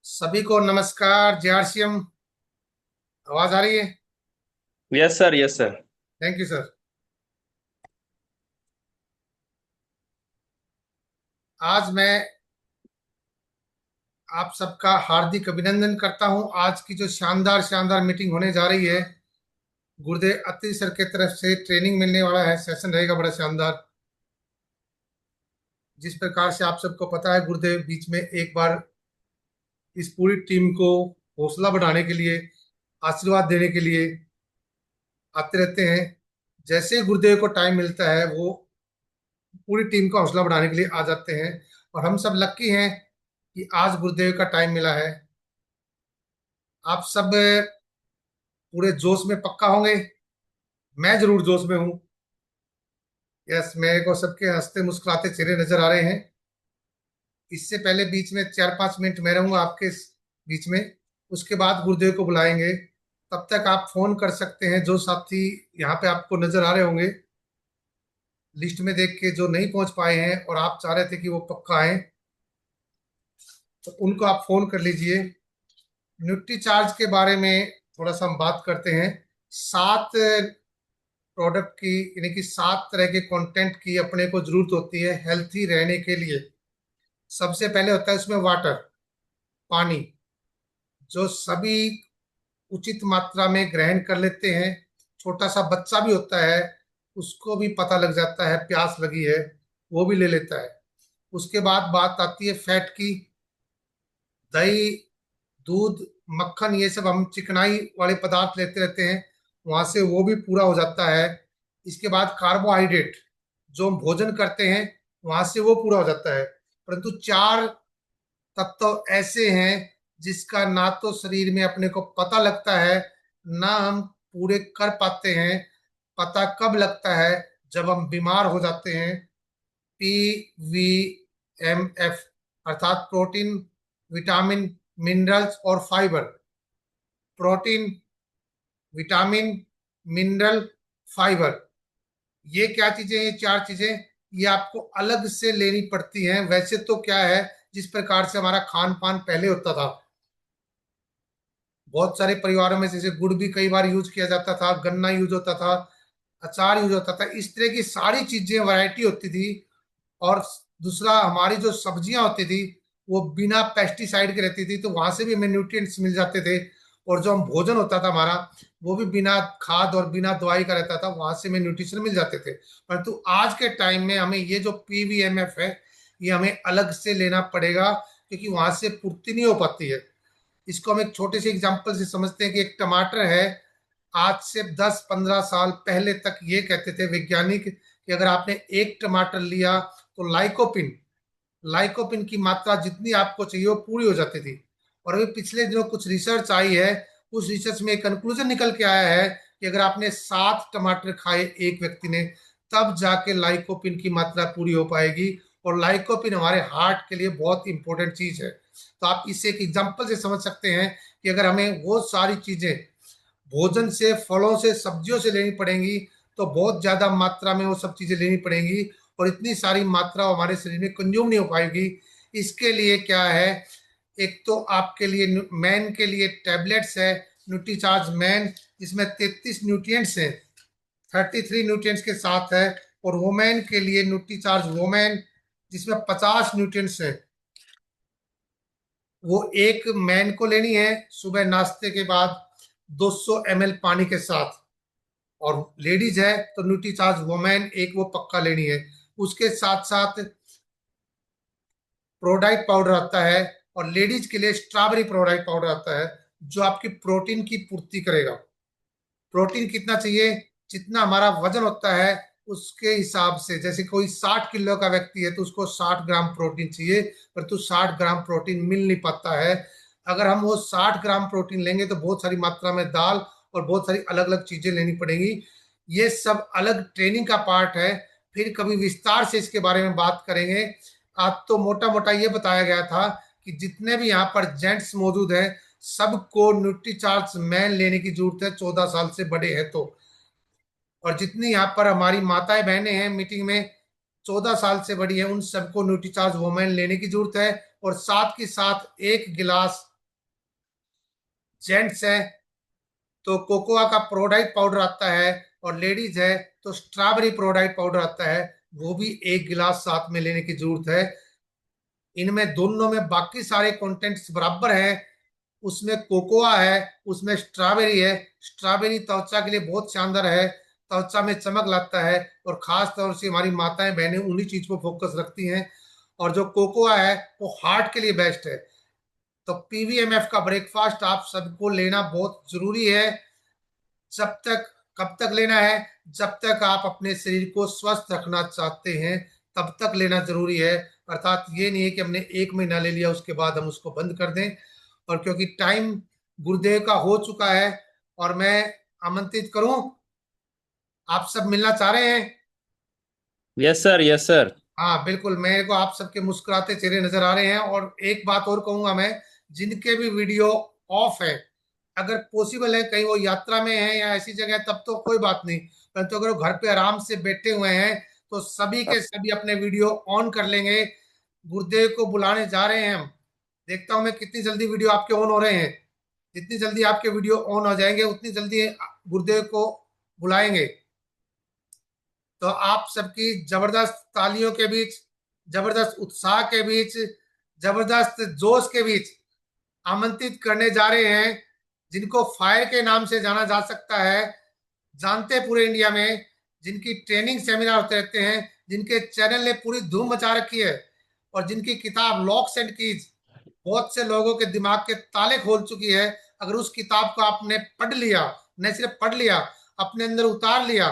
सभी को नमस्कार। जेआरसीएम आवाज आ रही है? Yes sir, yes sir. Thank you sir. आज मैं आप सबका हार्दिक अभिनंदन करता हूं। आज की जो शानदार शानदार मीटिंग होने जा रही है, गुरुदेव अत्रि सर की तरफ से ट्रेनिंग मिलने वाला है। सेशन रहेगा बड़ा शानदार। जिस प्रकार से आप सबको पता है, गुरुदेव बीच में एक बार इस पूरी टीम को हौसला बढ़ाने के लिए, आशीर्वाद देने के लिए आते रहते हैं। जैसे ही गुरुदेव को टाइम मिलता है, वो पूरी टीम का हौसला बढ़ाने के लिए आ जाते हैं। और हम सब लक्की हैं कि आज गुरुदेव का टाइम मिला है। आप सब पूरे जोश में पक्का होंगे। मैं जरूर जोश में हूँ। यस, मेरे को सबके हंसते मुस्कुराते चेहरे नजर आ रहे हैं। इससे पहले बीच में 4-5 मिनट मैं रहूंगा आपके बीच में। उसके बाद गुरुदेव को बुलाएंगे। तब तक आप फोन कर सकते हैं, जो साथी यहाँ पे आपको नजर आ रहे होंगे लिस्ट में देख के, जो नहीं पहुंच पाए हैं और आप चाह रहे थे कि वो पक्का आए, तो उनको आप फोन कर लीजिए। न्यूट्री चार्ज के बारे में थोड़ा सा हम बात करते हैं। 7 प्रोडक्ट की, यानी कि 7 तरह के कंटेंट की अपने को जरूरत होती है हेल्थी रहने के लिए। सबसे पहले होता है उसमें वाटर, पानी, जो सभी उचित मात्रा में ग्रहण कर लेते हैं। छोटा सा बच्चा भी होता है, उसको भी पता लग जाता है प्यास लगी है, वो भी ले लेता है। उसके बाद बात आती है फैट की। दही, दूध, मक्खन, ये सब हम चिकनाई वाले पदार्थ लेते रहते हैं, वहां से वो भी पूरा हो जाता है। इसके बाद कार्बोहाइड्रेट, जो हम भोजन करते हैं, वहां से वो पूरा हो जाता है। परंतु 4 तत्व ऐसे हैं जिसका ना तो शरीर में अपने को पता लगता है, ना हम पूरे कर पाते हैं। पता कब लगता है? जब हम बीमार हो जाते हैं। PVMF, अर्थात प्रोटीन, विटामिन, मिनरल्स और fibre. Protein, vitamin, mineral, fibre, ये क्या चीजें हैं? ये 4 चीजें ये आपको अलग से लेनी पड़ती हैं। वैसे तो क्या है, जिस प्रकार से हमारा खान पान पहले होता था, बहुत सारे परिवारों में जैसे गुड़ भी कई बार यूज किया जाता था, गन्ना यूज होता था, अचार यूज होता था, इस तरह की सारी चीजें वैरायटी होती थी। और दूसरा, हमारी जो सब्जियां होती थी, वो बिना पेस्टिसाइड के रहती थी, तो वहां से भी हमें न्यूट्रिएंट्स मिल जाते थे। और जो हम भोजन होता था हमारा, वो भी बिना खाद और बिना दवाई का रहता था, वहां से हमें न्यूट्रिशन मिल जाते थे। परंतु आज के टाइम में हमें ये जो PVMF है, ये हमें अलग से लेना पड़ेगा, क्योंकि वहां से पूर्ति नहीं हो पाती है। इसको हम एक छोटे से एग्जाम्पल से समझते हैं कि एक टमाटर है। आज से 10-15 साल पहले तक ये कहते थे वैज्ञानिक कि अगर आपने एक टमाटर लिया, तो लाइकोपिन लाइकोपिन की मात्रा जितनी आपको चाहिए वो पूरी हो जाती थी। और अभी पिछले दिनों कुछ रिसर्च आई है, उस रिसर्च में एक कंक्लूजन निकल के आया है कि अगर आपने 7 टमाटर खाए एक व्यक्ति ने, तब जाके लाइकोपिन की मात्रा पूरी हो पाएगी। और लाइकोपिन हमारे हार्ट के लिए बहुत इंपॉर्टेंट चीज है। तो आप इसे एक एग्जाम्पल से समझ सकते हैं कि अगर हमें वो सारी चीजें भोजन से, फलों से, सब्जियों से लेनी पड़ेंगी, तो बहुत ज्यादा मात्रा में वो सब चीजें लेनी पड़ेंगी। और इतनी सारी मात्रा हमारे शरीर में कंज्यूम नहीं हो पाएगी। इसके लिए क्या है, एक तो आपके लिए मैन के लिए टैबलेट्स है, न्यूट्रीचार्ज मैन, जिसमें 33 न्यूट्रिएंट्स हैं, 33 न्यूट्रिएंट्स के साथ है। और वोमेन के लिए न्यूट्रीचार्ज वोमेन, जिसमें 50 न्यूट्रिएंट्स है। वो एक मैन को लेनी है सुबह नाश्ते के बाद 200 ml पानी के साथ। और लेडीज है तो न्यूट्रीचार्ज वुमेन एक वो पक्का लेनी है। उसके साथ साथ प्रोडाइट पाउडर आता है, और लेडीज के लिए स्ट्रॉबेरी प्रोडाइट पाउडर आता है, जो आपकी प्रोटीन की पूर्ति करेगा। प्रोटीन कितना चाहिए? जितना हमारा वजन होता है उसके हिसाब से। जैसे कोई 60 किलो का व्यक्ति है तो उसको 60 ग्राम प्रोटीन चाहिए, परंतु 60 ग्राम प्रोटीन मिल नहीं पाता है। अगर हम वो 60 ग्राम प्रोटीन लेंगे, तो बहुत सारी मात्रा में दाल और बहुत सारी अलग अलग चीजें लेनी पड़ेंगी। ये सब अलग ट्रेनिंग का पार्ट है। फिर कभी विस्तार से इसके बारे में बात करेंगे। आज तो मोटा मोटा ये बताया गया था कि जितने भी यहाँ पर जेंट्स मौजूद हैं, सबको न्यूट्रीचार्ज मैन लेने की जरूरत है, 14 साल से बड़े हैं तो। और जितनी यहाँ पर हमारी माताएं बहनें हैं मीटिंग में, 14 साल से बड़ी है, उन सबको न्यूट्रीचार्ज वोमेन लेने की जरूरत है। और साथ के साथ एक गिलास जेंट्स है तो कोकोआ का प्रोडाइट पाउडर आता है, और लेडीज है तो स्ट्रॉबेरी प्रोडाइट पाउडर आता है। वो भी 1 गिलास साथ में लेने की जरूरत है। इनमें दोनों में बाकी सारे कंटेंट्स बराबर है। उसमें कोकोआ है, उसमें स्ट्रॉबेरी है। स्ट्रॉबेरी त्वचा के लिए बहुत शानदार है, त्वचा में चमक लाता है। और खास तौर से हमारी माताएं बहनें उन्हीं चीज पर फोकस रखती हैं। और जो कोकोआ है वो हार्ट के लिए बेस्ट है। तो पीवीएमएफ का ब्रेकफास्ट आप सबको लेना बहुत जरूरी है। जब तक कब तक लेना है? जब तक आप अपने शरीर को स्वस्थ रखना चाहते हैं तब तक लेना जरूरी है। अर्थात ये नहीं है कि हमने 1 महीना ले लिया उसके बाद हम उसको बंद कर दें। और क्योंकि टाइम गुरुदेव का हो चुका है, और मैं आमंत्रित करूं, आप सब मिलना चाह रहे हैं? Yes sir, yes sir. हाँ बिल्कुल, मेरे को आप सबके मुस्कुराते चेहरे नजर आ रहे हैं। और एक बात और कहूंगा मैं, जिनके भी वीडियो ऑफ है, अगर पॉसिबल है कहीं वो यात्रा में है या ऐसी जगह है, तब तो कोई बात नहीं। परंतु अगर वो घर पे आराम से बैठे हुए हैं तो सभी के सभी अपने वीडियो ऑन कर लेंगे। गुरुदेव को बुलाने जा रहे हैं हम। देखता हूं मैं कितनी जल्दी वीडियो आपके ऑन हो रहे हैं। जितनी जल्दी आपके वीडियो ऑन हो जाएंगे उतनी जल्दी गुरुदेव को बुलाएंगे। तो आप सबकी जबरदस्त तालियों के बीच, जबरदस्त उत्साह के बीच, जबरदस्त जोश के बीच आमंत्रित करने जा रहे हैं जिनको फायर के नाम से जाना जा सकता है। जानते हैं पूरे इंडिया में, जिनकी ट्रेनिंग सेमिनार होते रहते हैं, जिनके चैनल ने पूरी धूम मचा रखी है, और जिनकी किताब लॉक्स एंड कीज बहुत से लोगों के दिमाग के ताले खोल चुकी है। अगर उस किताब को आपने पढ़ लिया, न सिर्फ पढ़ लिया, अपने अंदर उतार लिया,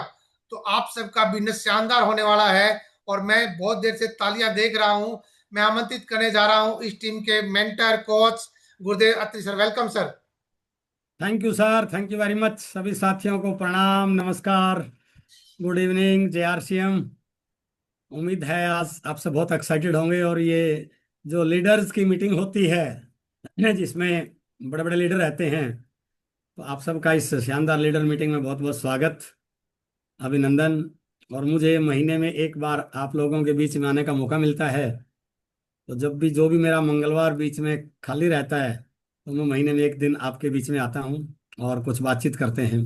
तो आप सबका बिजनेस शानदार होने वाला है। और मैं बहुत देर से तालियां देख रहा हूं। मैं आमंत्रित करने जा रहा हूं इस टीम के mentor coach Gurudev Atri sir. Welcome sir. Thank you sir, thank you very much. सभी साथियों को प्रणाम, नमस्कार, गुड इवनिंग, जय आरसीएम। उम्मीद है आज आप सब बहुत एक्साइटेड होंगे। और ये जो लीडर्स की मीटिंग होती है जिसमें बड़े बड़े लीडर रहते हैं, तो आप सबका इस शानदार लीडर मीटिंग में बहुत बहुत स्वागत, अभिनंदन। और मुझे महीने में एक बार आप लोगों के बीच में आने का मौका मिलता है। तो जब भी जो भी मेरा मंगलवार बीच में खाली रहता है, तो मैं महीने में एक दिन आपके बीच में आता हूँ और कुछ बातचीत करते हैं।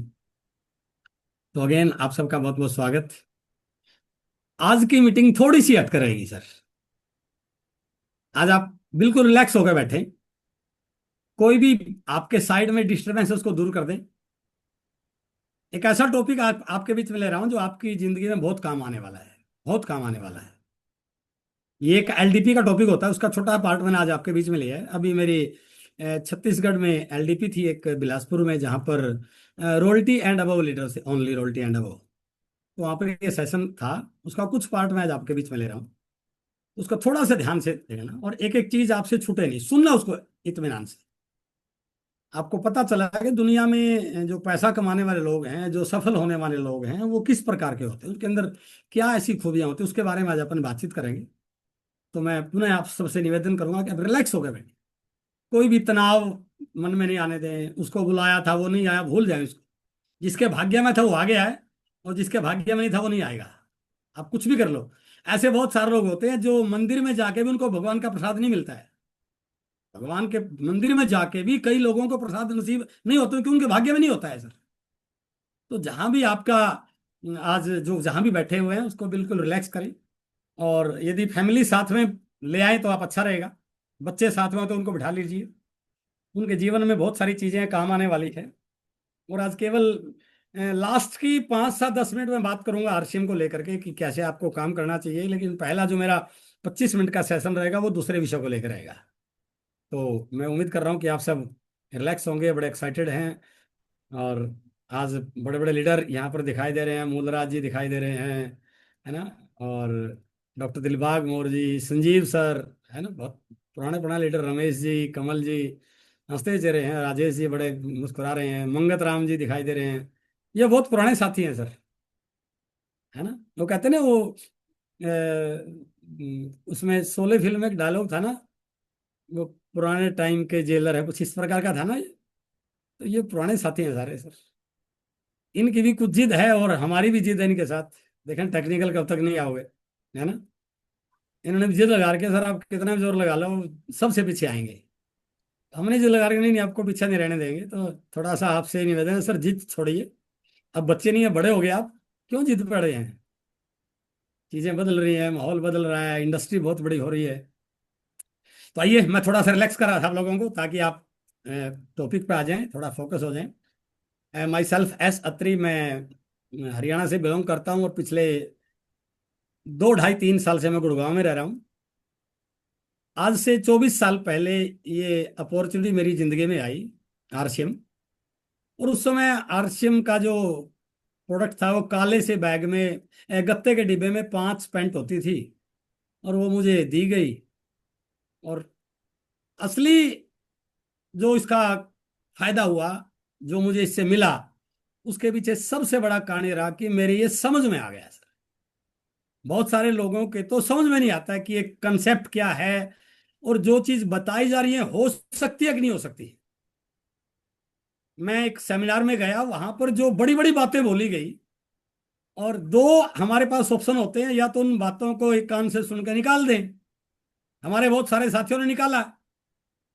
तो अगेन आप सबका बहुत बहुत स्वागत। आज की मीटिंग थोड़ी सी हटकर रहेगी सर। आज आप बिल्कुल रिलैक्स होकर बैठे, कोई भी आपके साइड में डिस्टरबेंस है उसको दूर कर दें। एक ऐसा टॉपिक आपके बीच में ले रहा हूं जो आपकी जिंदगी में बहुत काम आने वाला है, बहुत काम आने वाला है। ये एक एलडीपी का टॉपिक होता है, उसका छोटा पार्ट मैंने आज आपके बीच में लिया है। अभी मेरी छत्तीसगढ़ में एलडीपी थी एक, बिलासपुर में, जहां पर रोयल्टी एंड अबव लीडर से, ओनली रोयल्टी एंड अबव। तो वहाँ पर ये सेशन था, उसका कुछ पार्ट मैं आज आपके बीच में ले रहा हूँ। उसका थोड़ा सा ध्यान से देखना, और एक एक चीज आपसे छूटे नहीं, सुनना उसको इत्मीनान से। आपको पता चला कि दुनिया में जो पैसा कमाने वाले लोग हैं, जो सफल होने वाले लोग हैं, वो किस प्रकार के होते हैं, उनके अंदर क्या ऐसी खूबियां होती हैं, उसके बारे में आज अपन बातचीत करेंगे। तो मैं पुनः आप सबसे निवेदन करूंगा कि आप रिलैक्स होकर बैठिए, कोई भी तनाव मन में नहीं आने दें। उसको बुलाया था वो नहीं आया, भूल जाए उसको। जिसके भाग्य में था वो आ गया है, और जिसके भाग्य में नहीं था वो नहीं आएगा। आप कुछ भी कर लो। ऐसे बहुत सारे लोग होते हैं जो मंदिर में जाके भी उनको भगवान का प्रसाद नहीं मिलता है। भगवान के मंदिर में जाके भी कई लोगों को प्रसाद नसीब नहीं होते क्योंकि उनके भाग्य में नहीं होता है सर। तो जहां भी आपका आज जो जहां भी बैठे हुए हैं उसको बिल्कुल रिलैक्स करें। और यदि फैमिली साथ में ले आए तो आप अच्छा रहेगा। बच्चे साथ में हो तो उनको बिठा लीजिए, उनके जीवन में बहुत सारी चीजें काम आने वाली है। और आज केवल लास्ट की 5 से 10 मिनट में बात करूंगा आरसीएम को लेकर के कि कैसे आपको काम करना चाहिए। लेकिन पहला जो मेरा 25 मिनट का सेशन रहेगा वो दूसरे विषय को लेकर रहेगा। तो मैं उम्मीद कर रहा हूँ कि आप सब रिलैक्स होंगे, बड़े एक्साइटेड हैं। और आज बड़े बड़े लीडर यहाँ पर दिखाई दे रहे हैं, मूलराज जी दिखाई दे रहे हैं, है ना। और डॉक्टर दिलबाग मौर्य जी, संजीव सर, है ना, बहुत पुराने पुराने लीडर, रमेश जी, कमल जी हंसते चेहरे हैं, राजेश जी बड़े मुस्कुरा रहे हैं, मंगत राम जी दिखाई दे रहे हैं। ये बहुत पुराने साथी हैं सर, है ना। वो कहते हैं ना, वो उसमें शोले फिल्म में एक डायलॉग था ना, वो पुराने टाइम के जेलर है, कुछ इस प्रकार का था ना। तो ये पुराने साथी हैं सारे सर। इनकी भी कुछ जिद है और हमारी भी जिद है इनके साथ। देखें टेक्निकल कब तक नहीं आओगे, है ना। इन्होंने भी जिद लगा रखी है सर, आप कितना भी जोर लगा लो सबसे पीछे आएंगे। हमने जो लगा रखा नहीं, नहीं आपको पीछे नहीं रहने देंगे। तो थोड़ा सा आपसे निवेदन है सर, जिद छोड़िए। अब बच्चे नहीं है, बड़े हो गए आप, क्यों जिद पड़ रहे हैं? चीजें बदल रही हैं, माहौल बदल रहा है, इंडस्ट्री बहुत बड़ी हो रही है। तो आइए, मैं थोड़ा सा रिलैक्स कर रहा था आप लोगों को, ताकि आप टॉपिक पे आ जाएं, थोड़ा फोकस हो जाएं। माई सेल्फ एस अत्री, मैं हरियाणा से बिलोंग करता हूं, और पिछले 2 ढाई 3 साल से मैं गुड़गांव में रह रहा हूं। आज से 24 साल पहले ये अपॉर्चुनिटी मेरी जिंदगी में आई, आरसीएम। और उस समय आरसीएम का जो प्रोडक्ट था, वो काले से बैग में, गत्ते के डिब्बे में 5 पेंट होती थी, और वो मुझे दी गई। और असली जो इसका फायदा हुआ, जो मुझे इससे मिला, उसके पीछे सबसे बड़ा कारण ये रहा कि मेरे ये समझ में आ गया सर। बहुत सारे लोगों के तो समझ में नहीं आता कि एक कंसेप्ट क्या है, और जो चीज बताई जा रही है हो सकती है कि नहीं हो सकती। मैं एक सेमिनार में गया, वहां पर जो बड़ी बड़ी बातें बोली गई, और दो हमारे पास ऑप्शन होते हैं, या तो उन बातों को एक कान से सुनकर निकाल दें। हमारे बहुत सारे साथियों ने निकाला,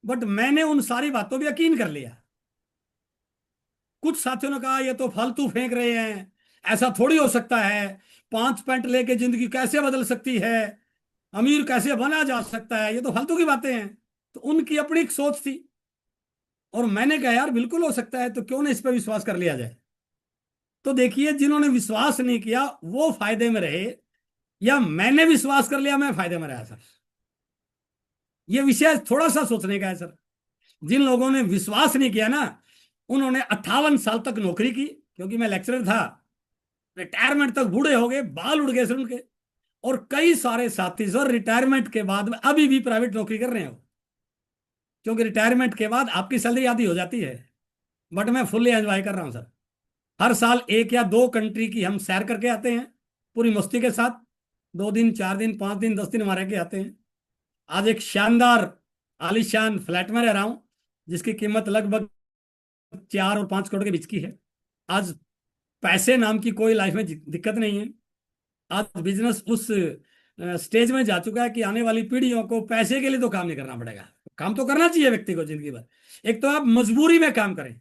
बट मैंने उन सारी बातों पर यकीन कर लिया। कुछ साथियों ने कहा ये तो फालतू फेंक रहे हैं, ऐसा थोड़ी हो सकता है, 5 पेंट लेके जिंदगी कैसे बदल सकती है, अमीर कैसे बना जा सकता है, ये तो फालतू की बातें हैं। तो उनकी अपनी एक सोच थी, और मैंने कहा यार बिल्कुल हो सकता है, तो क्यों ना इस पर विश्वास कर लिया जाए। तो देखिए, जिन्होंने विश्वास नहीं किया वो फायदे में रहे, या मैंने विश्वास कर लिया मैं फायदे में रहा सर। ये विषय थोड़ा सा सोचने का है सर। जिन लोगों ने विश्वास नहीं किया ना, उन्होंने 58 साल तक नौकरी की, क्योंकि मैं लेक्चरर था, रिटायरमेंट तक बूढ़े हो गए, बाल उड़ गए सर उनके। और कई सारे साथी सर रिटायरमेंट के बाद में अभी भी प्राइवेट नौकरी कर रहे हो, क्योंकि रिटायरमेंट के बाद आपकी सैलरी आधी हो जाती है। बट मैं फुल्ली एंजॉय कर रहा हूं सर। हर साल 1 या 2 कंट्री की हम सैर करके आते हैं, पूरी मस्ती के साथ। 2 दिन 4 दिन 5 दिन 10 दिन हमारे के आते हैं। आज एक शानदार आलीशान फ्लैट में रह रहा हूं, जिसकी कीमत लगभग 4 और 5 करोड़ के बीच की है। आज पैसे नाम की कोई लाइफ में दिक्कत नहीं है। आज बिजनेस उस स्टेज में जा चुका है कि आने वाली पीढ़ियों को पैसे के लिए तो काम नहीं करना पड़ेगा। काम तो करना चाहिए व्यक्ति को जिंदगी भर। एक तो आप मजबूरी में काम करें,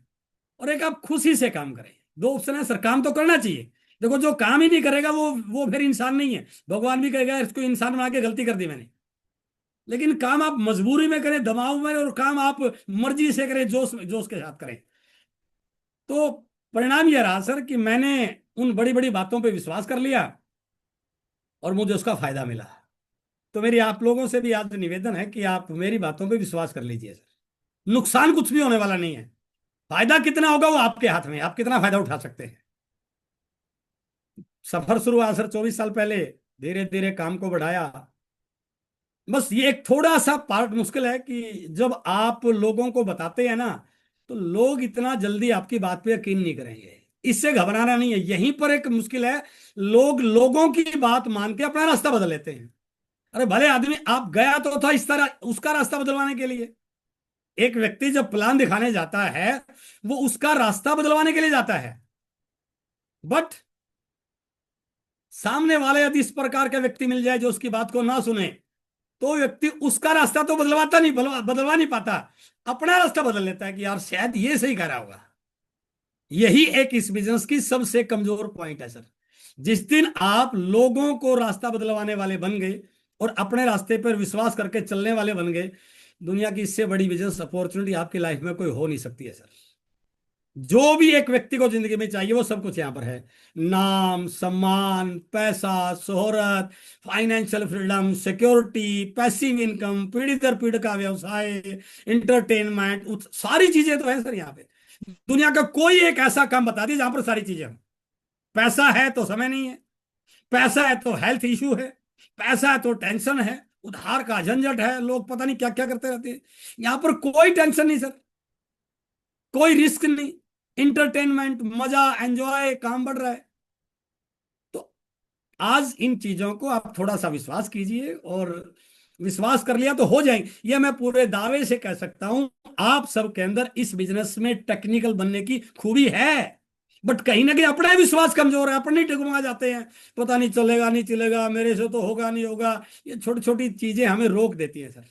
और एक आप खुशी से काम करें। 2 ऑप्शन है सर, काम तो करना चाहिए। देखो, जो काम ही नहीं करेगा वो फिर इंसान नहीं है। भगवान भी कहेगा इसको इंसान बना के गलती कर दी मैंने। लेकिन काम आप मजबूरी में करें, दबाव में, और काम आप मर्जी से करें, जोश जोश के साथ करें, तो परिणाम यह रहा सर कि मैंने उन बड़ी बड़ी बातों पे विश्वास कर लिया, और मुझे उसका फायदा मिला। तो मेरी आप लोगों से भी आज निवेदन है कि आप मेरी बातों पे विश्वास कर लीजिए सर। नुकसान कुछ भी होने वाला नहीं है। फायदा कितना होगा वो आपके हाथ में है, आप कितना फायदा उठा सकते हैं। सफर शुरू हुआ सर 24 साल पहले, धीरे धीरे काम को बढ़ाया। बस ये एक थोड़ा सा पार्ट मुश्किल है कि जब आप लोगों को बताते हैं ना, तो लोग इतना जल्दी आपकी बात पे यकीन नहीं करेंगे। इससे घबराना नहीं है, यहीं पर एक मुश्किल है। लोग लोगों की बात मान के अपना रास्ता बदल लेते हैं। अरे भले आदमी, आप गया तो था इस तरह उसका रास्ता बदलवाने के लिए। एक व्यक्ति जब प्लान दिखाने जाता है, वो उसका रास्ता बदलवाने के लिए जाता है। बट सामने वाले यदि इस प्रकार का व्यक्ति मिल जाए जो उसकी बात को ना सुने, तो व्यक्ति उसका रास्ता तो बदलवाता नहीं, बदलवा नहीं पाता, अपना रास्ता बदल लेता है कि यार शायद ये सही कह रहा होगा। यही एक इस बिजनेस की सबसे कमजोर पॉइंट है सर। जिस दिन आप लोगों को रास्ता बदलवाने वाले बन गए, और अपने रास्ते पर विश्वास करके चलने वाले बन गए, दुनिया की इससे बड़ी बिजनेस अपॉर्चुनिटी आपकी लाइफ में कोई हो नहीं सकती है सर। जो भी एक व्यक्ति को जिंदगी में चाहिए वो सब कुछ यहां पर है। नाम, सम्मान, पैसा, शोहरत, financial freedom, security, passive income, पीढ़ी दर पीढ़ी का व्यवसाय, इंटरटेनमेंट, सारी चीजें तो है सर यहाँ पे। दुनिया का कोई एक ऐसा काम बता दिए जहां पर सारी चीजें हैं। पैसा है तो समय नहीं है, पैसा है तो हेल्थ इशू है, पैसा है तो टेंशन है, उधार का झंझट है, लोग पता नहीं क्या क्या करते रहते हैं। यहां पर कोई टेंशन नहीं सर, कोई रिस्क नहीं, इंटरटेनमेंट, मजा, एंजॉय, काम बढ़ रहा है। तो आज इन चीजों को आप थोड़ा सा विश्वास कीजिए, और विश्वास कर लिया तो हो जाएंगे, ये मैं पूरे दावे से कह सकता हूं। आप सबके अंदर इस बिजनेस में टेक्निकल बनने की खूबी है, बट कहीं ना कहीं अपना विश्वास कमजोर है, अपने डगमगा जाते हैं। पता नहीं चलेगा नहीं चलेगा, मेरे से तो होगा नहीं होगा, ये छोटी छोटी चीजें हमें रोक देती हैं सर।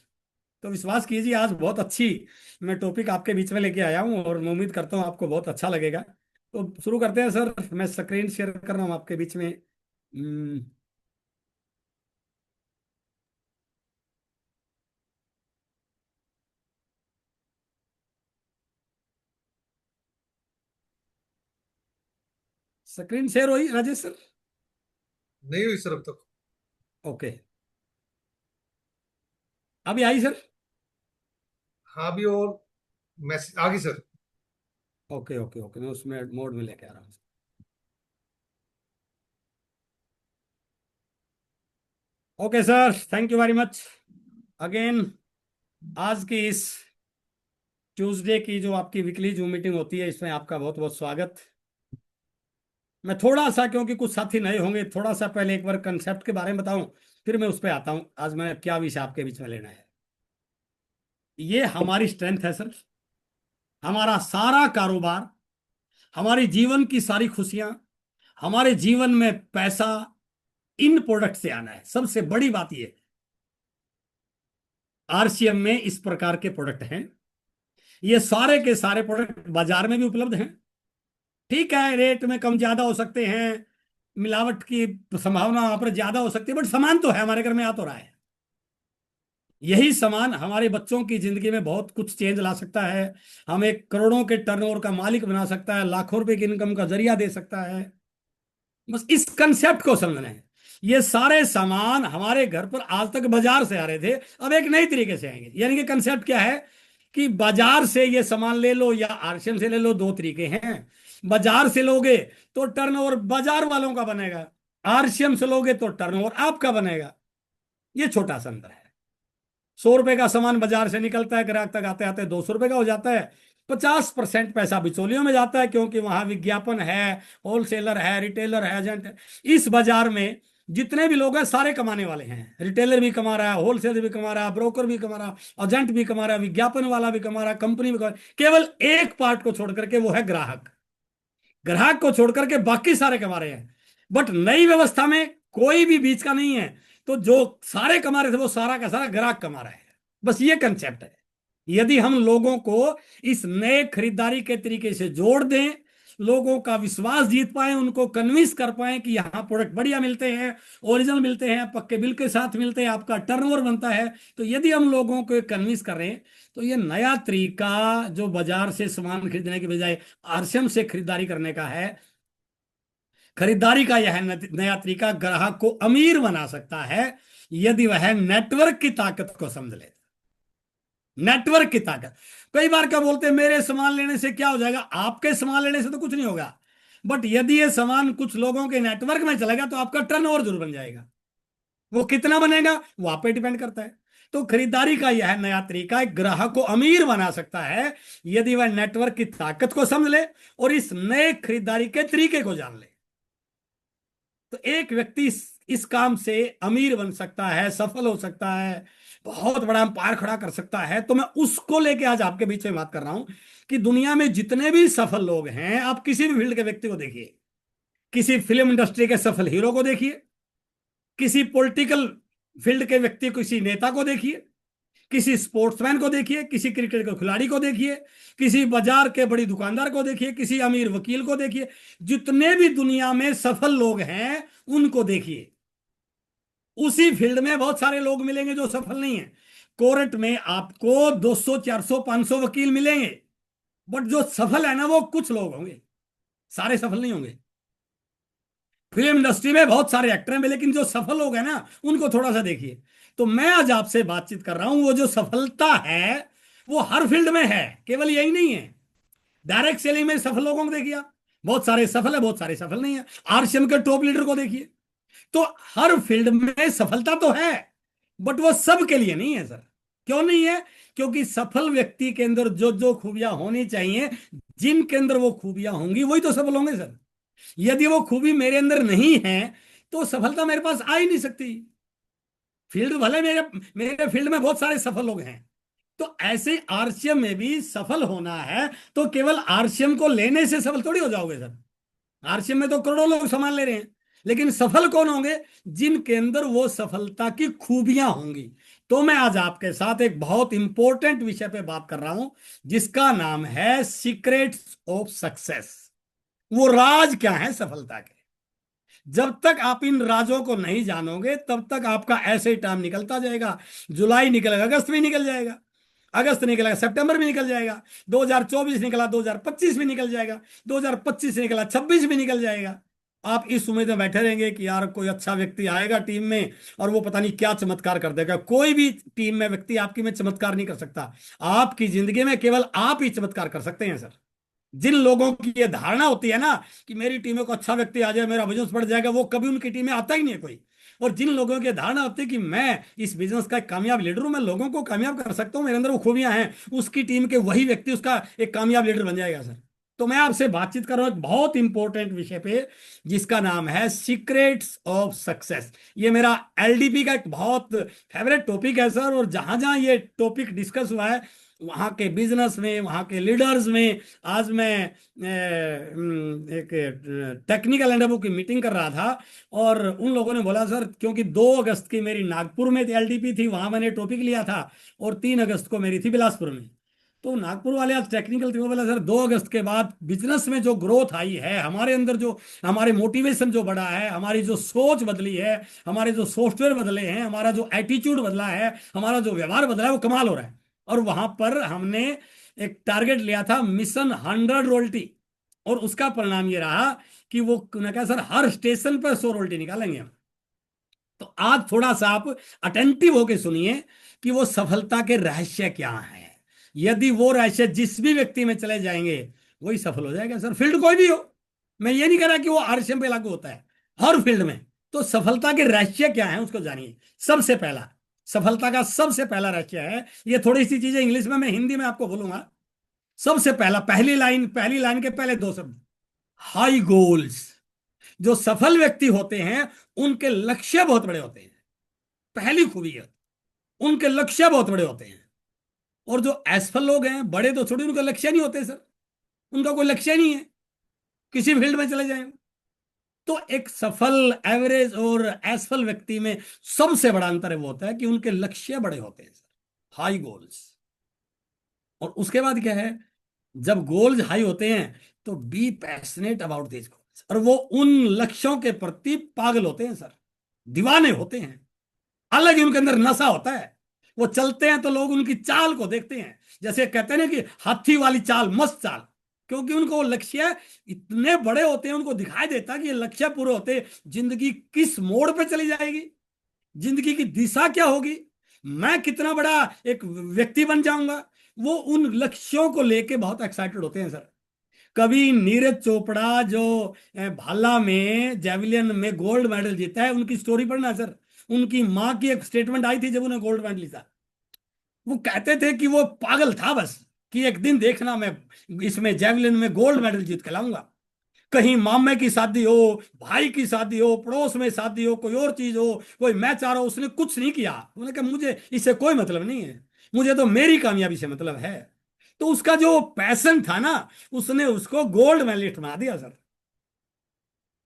तो विश्वास कीजिए आज बहुत अच्छी मैं टॉपिक आपके बीच में लेके आया हूँ और मैं उम्मीद करता हूँ आपको बहुत अच्छा लगेगा। तो शुरू करते हैं सर। मैं स्क्रीन शेयर कर रहा हूँ आपके बीच में। स्क्रीन शेयर हुई राजेश सर? नहीं हुई सर अब तक। ओके, अभी आई सर? हाँ भी, और मैसेज आ गई सर। ओके ओके ओके, मैं उसमें मोड में लेके आ रहा हूँ। Okay sir, thank you very much again. आज की इस ट्यूसडे की जो आपकी वीकली जूम मीटिंग होती है, इसमें आपका बहुत बहुत स्वागत। मैं थोड़ा सा, क्योंकि कुछ साथी नए होंगे, थोड़ा सा पहले एक बार कंसेप्ट के बारे में बताऊं, फिर मैं उस पर आता हूं। आज मैं क्या विषय आपके बीच में लेना है। ये हमारी स्ट्रेंथ है सर। हमारा सारा कारोबार, हमारी जीवन की सारी खुशियां, हमारे जीवन में पैसा इन प्रोडक्ट से आना है। सबसे बड़ी बात ये, आरसीएम में इस प्रकार के प्रोडक्ट हैं। ये सारे के सारे प्रोडक्ट बाजार में भी उपलब्ध हैं। ठीक है, रेट में कम ज्यादा हो सकते हैं, मिलावट की संभावना वहां पर ज्यादा हो सकती है, बट सामान तो है, हमारे घर में आ तो रहा है। यही सामान हमारे बच्चों की जिंदगी में बहुत कुछ चेंज ला सकता है, हमें करोड़ों के टर्नओवर का मालिक बना सकता है, लाखों रुपए की इनकम का जरिया दे सकता है। बस इस कंसेप्ट को समझना है। ये सारे सामान हमारे घर पर आज तक बाजार से आ रहे थे, अब एक नई तरीके से आएंगे। यानी कि कंसेप्ट क्या है कि बाजार से ये सामान ले लो या आरसीएम से ले लो, दो तरीके हैं। बाजार से लोगे तो टर्नओवर बाजार वालों का बनेगा, आरसीएम से लोगे तो टर्नओवर आपका बनेगा। ये छोटा सा अंतर है। 100 रुपए का सामान बाजार से निकलता है, ग्राहक तक आते आते 200 रुपए का हो जाता है। 50% पैसा बिचौलियों में जाता है, क्योंकि वहां विज्ञापन है, होलसेलर है, रिटेलर है, एजेंट है। इस बाजार में जितने भी लोग हैं सारे कमाने वाले हैं। रिटेलर भी कमा रहा है, होलसेलर भी कमा रहा है, ब्रोकर भी कमा रहा है, एजेंट भी कमा रहा है, विज्ञापन वाला भी कमा रहा है, कंपनी भी कमा रहा है। केवल एक पार्ट को छोड़ करके, वो है ग्राहक। ग्राहक को छोड़ करके बाकी सारे कमा रहे हैं। बट नई व्यवस्था में कोई भी बीच का नहीं है। तो जो सारे कमा रहे थे वो सारा का सारा ग्राहक कमा रहा है। बस ये कंसेप्ट है। यदि हम लोगों को इस नए खरीदारी के तरीके से जोड़ दें, लोगों का विश्वास जीत पाए, उनको कन्विंस कर पाए कि यहाँ प्रोडक्ट बढ़िया मिलते हैं, ओरिजिनल मिलते हैं, पक्के बिल के साथ मिलते हैं, आपका टर्नओवर बनता है, तो यदि हम लोगों को कन्विंस कर रहे हैं, तो ये नया तरीका जो बाजार से सामान खरीदने के बजाय आरसीएम से खरीदारी करने का है, खरीदारी का यह नया तरीका ग्राहक को अमीर बना सकता है, यदि वह नेटवर्क की ताकत को समझ ले। नेटवर्क की ताकत। कई बार क्या बोलते हैं, मेरे सामान लेने से क्या हो जाएगा? आपके सामान लेने से तो कुछ नहीं होगा, बट यदि ये सामान कुछ लोगों के नेटवर्क में चलेगा तो आपका टर्नओवर जरूर बन जाएगा। वो कितना बनेगा वो आप पे डिपेंड करता है। तो खरीदारी का यह नया तरीका एक ग्राहक को अमीर बना सकता है, यदि वह नेटवर्क की ताकत को समझ ले और इस नए खरीदारी के तरीके को जान ले। तो एक व्यक्ति इस काम से अमीर बन सकता है, सफल हो सकता है, बहुत बड़ा एम्पायर खड़ा कर सकता है। तो मैं उसको लेके आज आपके बीच में बात कर रहा हूं कि दुनिया में जितने भी सफल लोग हैं, आप किसी भी फील्ड के व्यक्ति को देखिए, किसी फिल्म इंडस्ट्री के सफल हीरो को देखिए, किसी पॉलिटिकल फील्ड के व्यक्ति, किसी नेता को देखिए, किसी स्पोर्ट्समैन को देखिए, किसी क्रिकेट के खिलाड़ी को देखिए, किसी बाजार के बड़ी दुकानदार को देखिए, किसी अमीर वकील को देखिए, जितने भी दुनिया में सफल लोग हैं उनको देखिए। उसी फील्ड में बहुत सारे लोग मिलेंगे जो सफल नहीं है। कोर्ट में आपको 200 400 500 वकील मिलेंगे, बट जो सफल है ना वो कुछ लोग होंगे, सारे सफल नहीं होंगे। फिल्म इंडस्ट्री में बहुत सारे एक्टर हैं, लेकिन जो सफल लोग हैं ना उनको थोड़ा सा देखिए। तो मैं आज आपसे बातचीत कर रहा हूं, वो जो सफलता है वो हर फील्ड में है, केवल यही नहीं है। डायरेक्ट सेलिंग में सफल लोगों को देखिए, बहुत सारे सफल है, बहुत सारे सफल नहीं है। आरसीएम के टॉप लीडर को देखिए। तो हर फील्ड में सफलता तो है, बट वो सबके लिए नहीं है सर। क्यों नहीं है? क्योंकि सफल व्यक्ति के अंदर जो जो खूबियां होनी चाहिए, जिनके अंदर वो खूबियां होंगी वही तो सफल होंगे सर। यदि वो खूबी मेरे अंदर नहीं है तो सफलता मेरे पास आ ही नहीं सकती। फील्ड भले मेरे मेरे फील्ड में बहुत सारे सफल लोग हैं, तो ऐसे आरसीएम में भी सफल होना है तो केवल आरसीएम को लेने से सफल थोड़ी हो जाओगे सर। आरसीएम में तो करोड़ों लोग सामान ले रहे हैं, लेकिन सफल कौन होंगे? जिनके अंदर वो सफलता की खूबियां होंगी। तो मैं आज आपके साथ एक बहुत इंपॉर्टेंट विषय पे बात कर रहा हूं, जिसका नाम है सीक्रेट्स ऑफ सक्सेस। वो राज क्या है सफलता के। जब तक आप इन राजों को नहीं जानोगे तब तक आपका ऐसे ही टाइम निकलता जाएगा। जुलाई निकलेगा, अगस्त भी निकल जाएगा, अगस्त निकलेगा, सितंबर भी निकल जाएगा, 2024 निकला, 2025 भी निकल जाएगा, 2025 से निकला, 26 भी निकल जाएगा। आप इस उम्मीद में बैठे रहेंगे कि यार कोई अच्छा व्यक्ति आएगा टीम में और वो पता नहीं क्या चमत्कार कर देगा। कोई भी टीम में व्यक्ति आपकी में चमत्कार नहीं कर सकता। आपकी जिंदगी में केवल आप ही चमत्कार कर सकते हैं सर। जिन लोगों की ये धारणा होती है ना कि मेरी टीम में को अच्छा व्यक्ति आ जाए, मेरा बिजनेस बढ़ जाएगा, वो कभी उनकी टीम में आता ही नहीं है कोई। और जिन लोगों की धारणा होती है कि मैं इस बिजनेस का एक कामयाब लीडर हूं, मैं लोगों को कामयाब कर सकता हूं, मेरे अंदर वो खूबियां हैं, उसकी टीम के वही व्यक्ति उसका एक कामयाब लीडर बन जाएगा सर। तो मैं आपसे बातचीत कर रहा हूं एक बहुत इंपॉर्टेंट विषय पे, जिसका नाम है सीक्रेट्स ऑफ सक्सेस। ये मेरा एलडीपी का एक बहुत फेवरेट टॉपिक है सर। और जहां जहां ये टॉपिक डिस्कस हुआ है, वहां के बिजनेस में, वहां के लीडर्स में, आज मैं एक टेक्निकल एंड की मीटिंग कर रहा था और उन लोगों ने बोला सर, क्योंकि 2 अगस्त की मेरी नागपुर में एलडीपी थी, वहां मैंने टॉपिक लिया था, और 3 अगस्त को मेरी थी बिलासपुर में। तो नागपुर वाले आज टेक्निकल थी, वो बोला सर 2 अगस्त के बाद बिजनेस में जो ग्रोथ आई है, हमारे अंदर जो हमारे मोटिवेशन जो बढ़ा है, हमारी जो सोच बदली है, हमारे जो सॉफ्टवेयर बदले हैं, हमारा जो एटीट्यूड बदला है, हमारा जो व्यवहार बदला है, वो कमाल हो रहा है। और वहां पर हमने एक टारगेट लिया था, मिशन 100 रोल्टी, और उसका परिणाम ये रहा कि वो ने कहा सर हर स्टेशन पर 100 रोल्टी निकालेंगे हम। तो आज थोड़ा सा आप अटेंटिव होके सुनिए कि वो सफलता के रहस्य क्या है। यदि वो रहस्य जिस भी व्यक्ति में चले जाएंगे, वही सफल हो जाएगा सर, फील्ड कोई भी हो। मैं ये नहीं कह रहा कि वो आरसीएम पे लागू होता है, हर फील्ड में। तो सफलता के रहस्य क्या है उसको जानिए। सबसे पहला, सफलता का सबसे पहला रहस्य है, ये थोड़ी सी चीजें इंग्लिश में, मैं हिंदी में आपको बोलूंगा। सबसे पहला, पहली लाइन के पहले 2 शब्द, हाई गोल्स। जो सफल व्यक्ति होते हैं उनके लक्ष्य बहुत बड़े होते हैं। पहली खूबी है, उनके लक्ष्य बहुत बड़े होते हैं। और जो असफल लोग हैं, बड़े तो छोटे, उनका लक्ष्य नहीं होते सर, उनका कोई लक्ष्य नहीं है, किसी फील्ड में चले जाएंगे। तो एक सफल, एवरेज और असफल व्यक्ति में सबसे बड़ा अंतर है वो होता है कि उनके लक्ष्य बड़े होते हैं सर, हाई गोल्स। और उसके बाद क्या है, जब गोल्स हाई होते हैं तो be passionate about this goals, और वो उन लक्ष्यों के प्रति पागल होते हैं सर, दीवाने होते हैं। अलग ही उनके अंदर नशा होता है। वो चलते हैं तो लोग उनकी चाल को देखते हैं, जैसे कहते हैं ना कि हाथी वाली चाल, मस्त चाल। क्योंकि उनको वो लक्ष्य इतने बड़े होते हैं, उनको दिखाई देता है कि ये लक्ष्य पूरे होते जिंदगी किस मोड़ पे चली जाएगी, जिंदगी की दिशा क्या होगी, मैं कितना बड़ा एक व्यक्ति बन जाऊंगा। वो उन लक्ष्यों को लेके बहुत एक्साइटेड होते हैं सर। कभी नीरज चोपड़ा जो भाला में, जेवलिन में गोल्ड मेडल जीता है, उनकी स्टोरी पढ़ना सर। उनकी मां की एक स्टेटमेंट आई थी जब उन्हें गोल्ड मेडल जीता। वो कहते थे कि वो पागल था बस, कि एक दिन देखना मैं इसमें जेवलिन में गोल्ड मेडल जीत के लाऊंगा। कहीं मामे की शादी हो, भाई की शादी हो, पड़ोस में शादी हो, कोई और चीज हो, कोई मैच आ रहा हो, उसने कुछ नहीं किया। उन्होंने कहा मुझे इससे कोई मतलब नहीं है, मुझे तो मेरी कामयाबी से मतलब है। तो उसका जो पैशन था ना, उसने उसको गोल्ड मेडलिस्ट बना दिया सर।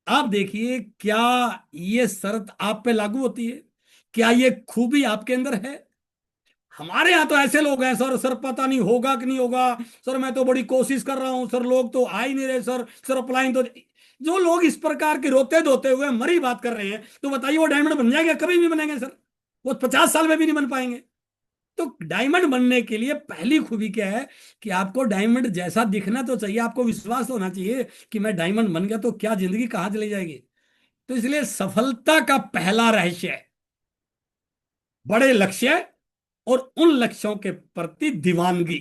आप देखिए, क्या ये शर्त आप पे लागू होती है? क्या ये खूबी आपके अंदर है? हमारे यहाँ तो ऐसे लोग हैं सर, सर पता नहीं होगा कि नहीं होगा, सर मैं तो बड़ी कोशिश कर रहा हूं सर, लोग तो आ ही नहीं रहे सर, सर अप्लाइंग तो। जो लोग इस प्रकार के रोते धोते हुए मरी बात कर रहे हैं, तो बताइए वो डायमंड बन जाएंगे? कभी नहीं बनेंगे सर, वो 50 साल में भी नहीं बन पाएंगे। तो डायमंड बनने के लिए पहली खूबी क्या है कि आपको डायमंड जैसा दिखना तो चाहिए, आपको विश्वास होना चाहिए कि मैं डायमंड बन गया तो क्या जिंदगी कहां चली जाएगी। तो इसलिए सफलता का पहला रहस्य है बड़े लक्ष्य, और उन लक्ष्यों के प्रति दीवानगी,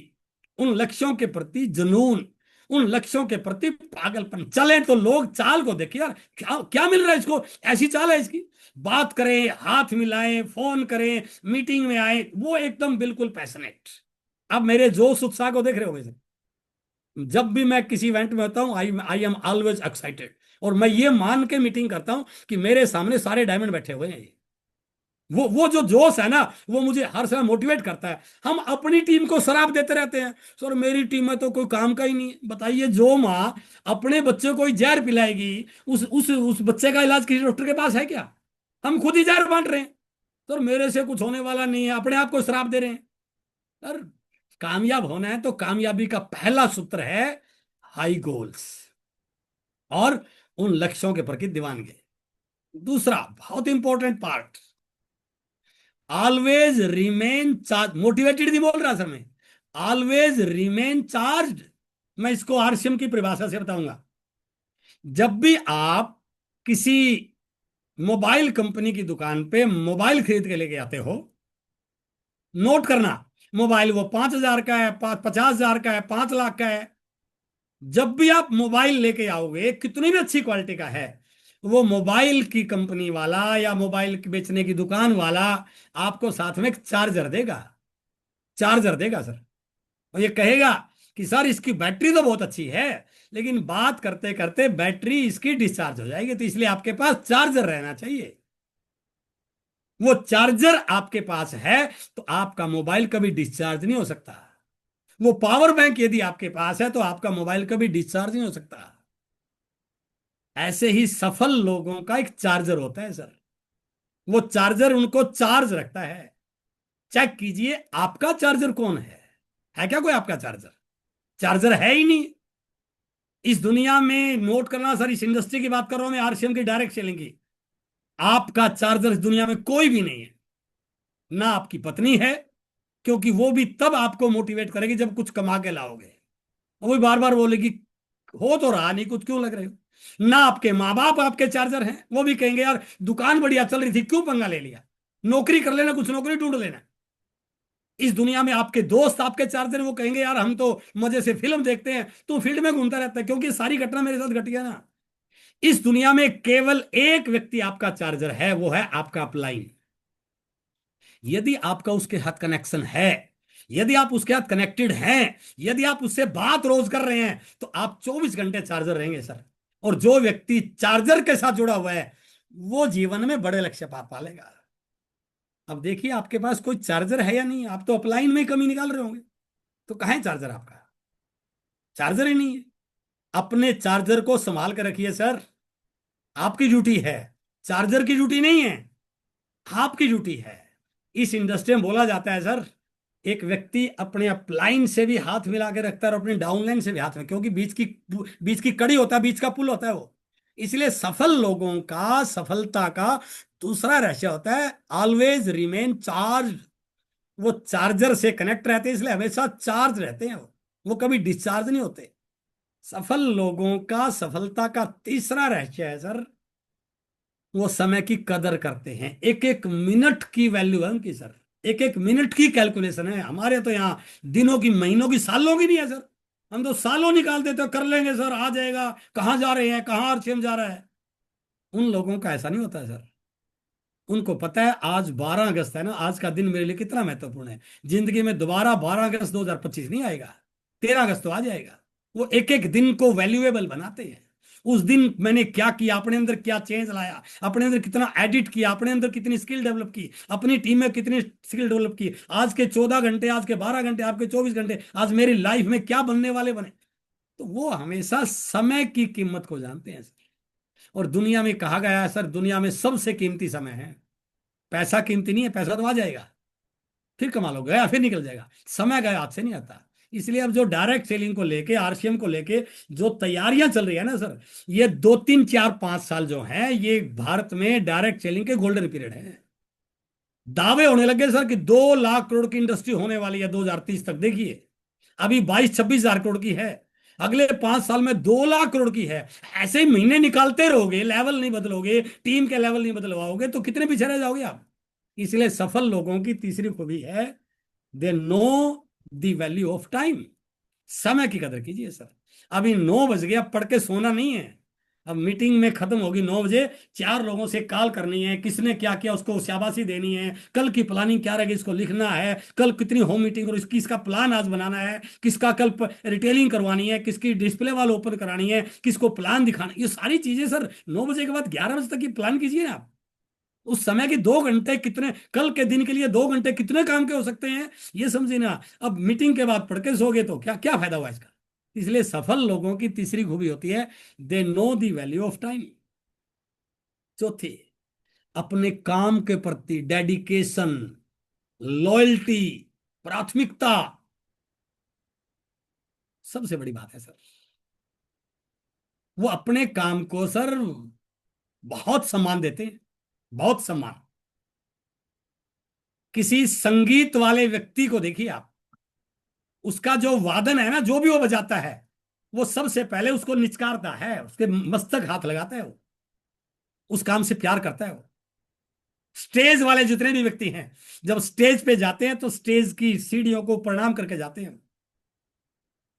उन लक्ष्यों के प्रति जुनून, उन लक्ष्यों के प्रति पागलपन। चले तो लोग चाल को देखिए यार, क्या क्या मिल रहा है इसको, ऐसी चाल है इसकी। बात करें, हाथ मिलाएं, फोन करें, मीटिंग में आए, वो एकदम बिल्कुल पैशनेट। अब मेरे जोश उत्साह को देख रहे हो वैसे। जब भी मैं किसी इवेंट में होता हूं, आई आई एम ऑलवेज एक्साइटेड, और मैं ये मान के मीटिंग करता हूं कि मेरे सामने सारे डायमंड बैठे हुए हैं। वो जो जोश है ना, वो मुझे हर समय मोटिवेट करता है। हम अपनी टीम को शराब देते रहते हैं, सर मेरी टीम में तो कोई काम का ही नहीं है। बताइए, जो माँ अपने बच्चे को ही जहर पिलाएगी, उस बच्चे का इलाज किसी डॉक्टर के पास है क्या? हम खुद ही जहर बांट रहे हैं। तो मेरे से कुछ होने वाला नहीं है, अपने आप को श्राप दे रहे हैं। सर, कामयाब होना है तो कामयाबी का पहला सूत्र है हाई गोल्स और उन लक्ष्यों के प्रति दीवानगी। दूसरा बहुत important part, always remain charge. Motivated नहीं बोल रहा सर मैं, ऑलवेज रिमेन चार्ज। मैं इसको आरसीएम की परिभाषा से बताऊंगा। जब भी आप किसी मोबाइल कंपनी की दुकान पे मोबाइल खरीद के लेके आते हो, नोट करना, मोबाइल वो 5,000 का है, 50,000 का है, 5 लाख का है, जब भी आप मोबाइल लेके आओगे कितनी भी अच्छी क्वालिटी का है, वो मोबाइल की कंपनी वाला या मोबाइल बेचने की दुकान वाला आपको साथ में एक चार्जर देगा। चार्जर देगा सर, और ये कहेगा कि सर इसकी बैटरी तो बहुत अच्छी है, लेकिन बात करते करते बैटरी इसकी डिस्चार्ज हो जाएगी, तो इसलिए आपके पास चार्जर रहना चाहिए। वो चार्जर आपके पास है तो आपका मोबाइल कभी डिस्चार्ज नहीं हो सकता। वो पावर बैंक यदि आपके पास है तो आपका मोबाइल कभी डिस्चार्ज नहीं हो सकता। ऐसे ही सफल लोगों का एक चार्जर होता है सर, वो चार्जर उनको चार्ज रखता है। चेक कीजिए आपका चार्जर कौन है क्या कोई आपका चार्जर? चार्जर है ही नहीं इस दुनिया में। नोट करना सर, इस इंडस्ट्री की बात कर रहा हूं मैं, आरसीएम की डायरेक्ट सेलिंग की। आपका चार्जर इस दुनिया में कोई भी नहीं है। ना आपकी पत्नी है, क्योंकि वो भी तब आपको मोटिवेट करेगी जब कुछ कमा के लाओगे, वो भी बार बार बोलेगी हो तो रहा नहीं कुछ, क्यों लग रहे हो। ना आपके माँ बाप आपके चार्जर हैं, वो भी कहेंगे यार दुकान बढ़िया चल रही थी क्यों पंगा ले लिया, नौकरी कर लेना, कुछ नौकरी ढूंढ लेना। इस दुनिया में आपके दोस्त आपके चार्जर हैं, वो कहेंगे यार हम तो मजे से फिल्म देखते हैं, तू फील्ड में घूमता रहता है, क्योंकि सारी घटना मेरे साथ घटी है ना। इस दुनिया में केवल एक व्यक्ति आपका चार्जर है, वो है आपका अपलाइन। यदि आपका उसके साथ कनेक्शन है, यदि आप उसके साथ कनेक्टेड हैं, यदि आप उससे बात रोज कर रहे हैं, तो आप 24 घंटे चार्जर रहेंगे सर। और जो व्यक्ति चार्जर के साथ जुड़ा हुआ है वो जीवन में बड़े लक्ष्य पा पालेगा। अब देखिए आपके पास कोई चार्जर है या नहीं, आप तो अपलाइन में ही कमी निकाल रहे होंगे। तो कहां है चार्जर आपका? चार्जर ही नहीं है। अपने चार्जर को संभाल कर रखिए सर, आपकी ड्यूटी है, चार्जर की ड्यूटी नहीं है, आपकी ड्यूटी है। इस इंडस्ट्री में बोला जाता है सर, एक व्यक्ति अपने अपलाइन से भी हाथ मिला के रखता है और अपने डाउनलाइन से भी हाथ में, क्योंकि बीच की कड़ी होता है, बीच का पुल होता है वो। इसलिए सफल लोगों का सफलता का दूसरा रहस्य होता है ऑलवेज रिमेन चार्ज। वो चार्जर से कनेक्ट रहते हैं, इसलिए हमेशा चार्ज रहते हैं, वो कभी डिस्चार्ज नहीं होते। सफल लोगों का सफलता का तीसरा रहस्य है सर, वो समय की कदर करते हैं। एक एक मिनट की वैल्यू है उनकी सर, एक एक मिनट की कैलकुलेशन है। हमारे तो यहाँ दिनों की, महीनों की, सालों की नहीं है सर। हम तो सालों निकाल देते, कर लेंगे सर, आ जाएगा, कहाँ जा रहे हैं, कहाँ आरसीएम जा रहा है। उन लोगों का ऐसा नहीं होता है सर। उनको पता है आज 12 अगस्त है ना, आज का दिन मेरे लिए कितना महत्वपूर्ण है। जिंदगी में दोबारा 12 अगस्त 2025 नहीं आएगा, 13 अगस्त तो आ जाएगा। वो एक एक दिन को वैल्यूएबल बनाते हैं। उस दिन मैंने क्या किया, अपने अंदर क्या चेंज लाया, अपने अंदर कितना एडिट किया, अपने अंदर कितनी स्किल डेवलप की, अपनी टीम में कितनी स्किल डेवलप की, आज के 14 घंटे, आज के 12 घंटे, आपके 24 घंटे, आज मेरी लाइफ में क्या बनने वाले बने। तो वो हमेशा समय की कीमत को जानते हैं। और दुनिया में कहा गया है सर, दुनिया में सबसे कीमती समय है। पैसा कीमती नहीं है, पैसा तो आ जाएगा, फिर कमा लो, गया फिर निकल जाएगा, समय गया हाथ से नहीं आता। इसलिए अब जो डायरेक्ट सेलिंग को लेके, आरसीएम को लेके जो तैयारियां चल रही है ना सर, ये 2 3 4 5 साल जो है, ये भारत में डायरेक्ट सेलिंग के गोल्डन पीरियड है। दावे होने लगे सर कि 2 लाख करोड़ की इंडस्ट्री होने वाली है 2030 तक। देखिए अभी 22 26 हजार करोड़ की है, अगले 5 साल में 2 लाख करोड़ की है। ऐसे ही महीने निकालते रहोगे, लेवल नहीं बदलोगे, टीम के लेवल नहीं बदलवाओगे, तो कितने पीछे रह जाओगे आप। इसलिए सफल लोगों की तीसरी खूबी है, they know the value of time. समय की कदर कीजिए सर। अभी 9 बज गया, पढ़ के सोना नहीं है। अब मीटिंग में खत्म होगी 9 बजे, 4 लोगों से कॉल करनी है, किसने क्या किया उसको शाबाशी देनी है, कल की प्लानिंग क्या रहेगी इसको लिखना है, कल कितनी होम मीटिंग और किसका प्लान आज बनाना है, किसका कल रिटेलिंग करवानी है, किसकी डिस्प्ले वाल ओपन करानी है, किसको प्लान दिखाना, ये सारी चीजें सर 9 बजे के बाद 11 बजे तक की प्लान कीजिए ना आप। उस समय के 2 घंटे कितने, कल के दिन के लिए 2 घंटे कितने काम के हो सकते हैं, ये समझिए ना। अब मीटिंग के बाद पढ़ के सोगे तो क्या क्या फायदा हुआ इसका। इसलिए सफल लोगों की तीसरी खूबी होती है, they know the value of time. चौथी, अपने काम के प्रति डेडिकेशन, लॉयल्टी, प्राथमिकता, सबसे बड़ी बात है सर। वो अपने काम को सर बहुत सम्मान देते हैं, बहुत सम्मान। किसी संगीत वाले व्यक्ति को देखिए आप, उसका जो वादन है ना, जो भी वो बजाता है, वो सबसे पहले उसको निचकारता है, उसके मस्तक हाथ लगाता है, वो उस काम से प्यार करता है वो। स्टेज वाले जितने भी व्यक्ति हैं, जब स्टेज पे जाते हैं तो स्टेज की सीढ़ियों को प्रणाम करके जाते हैं।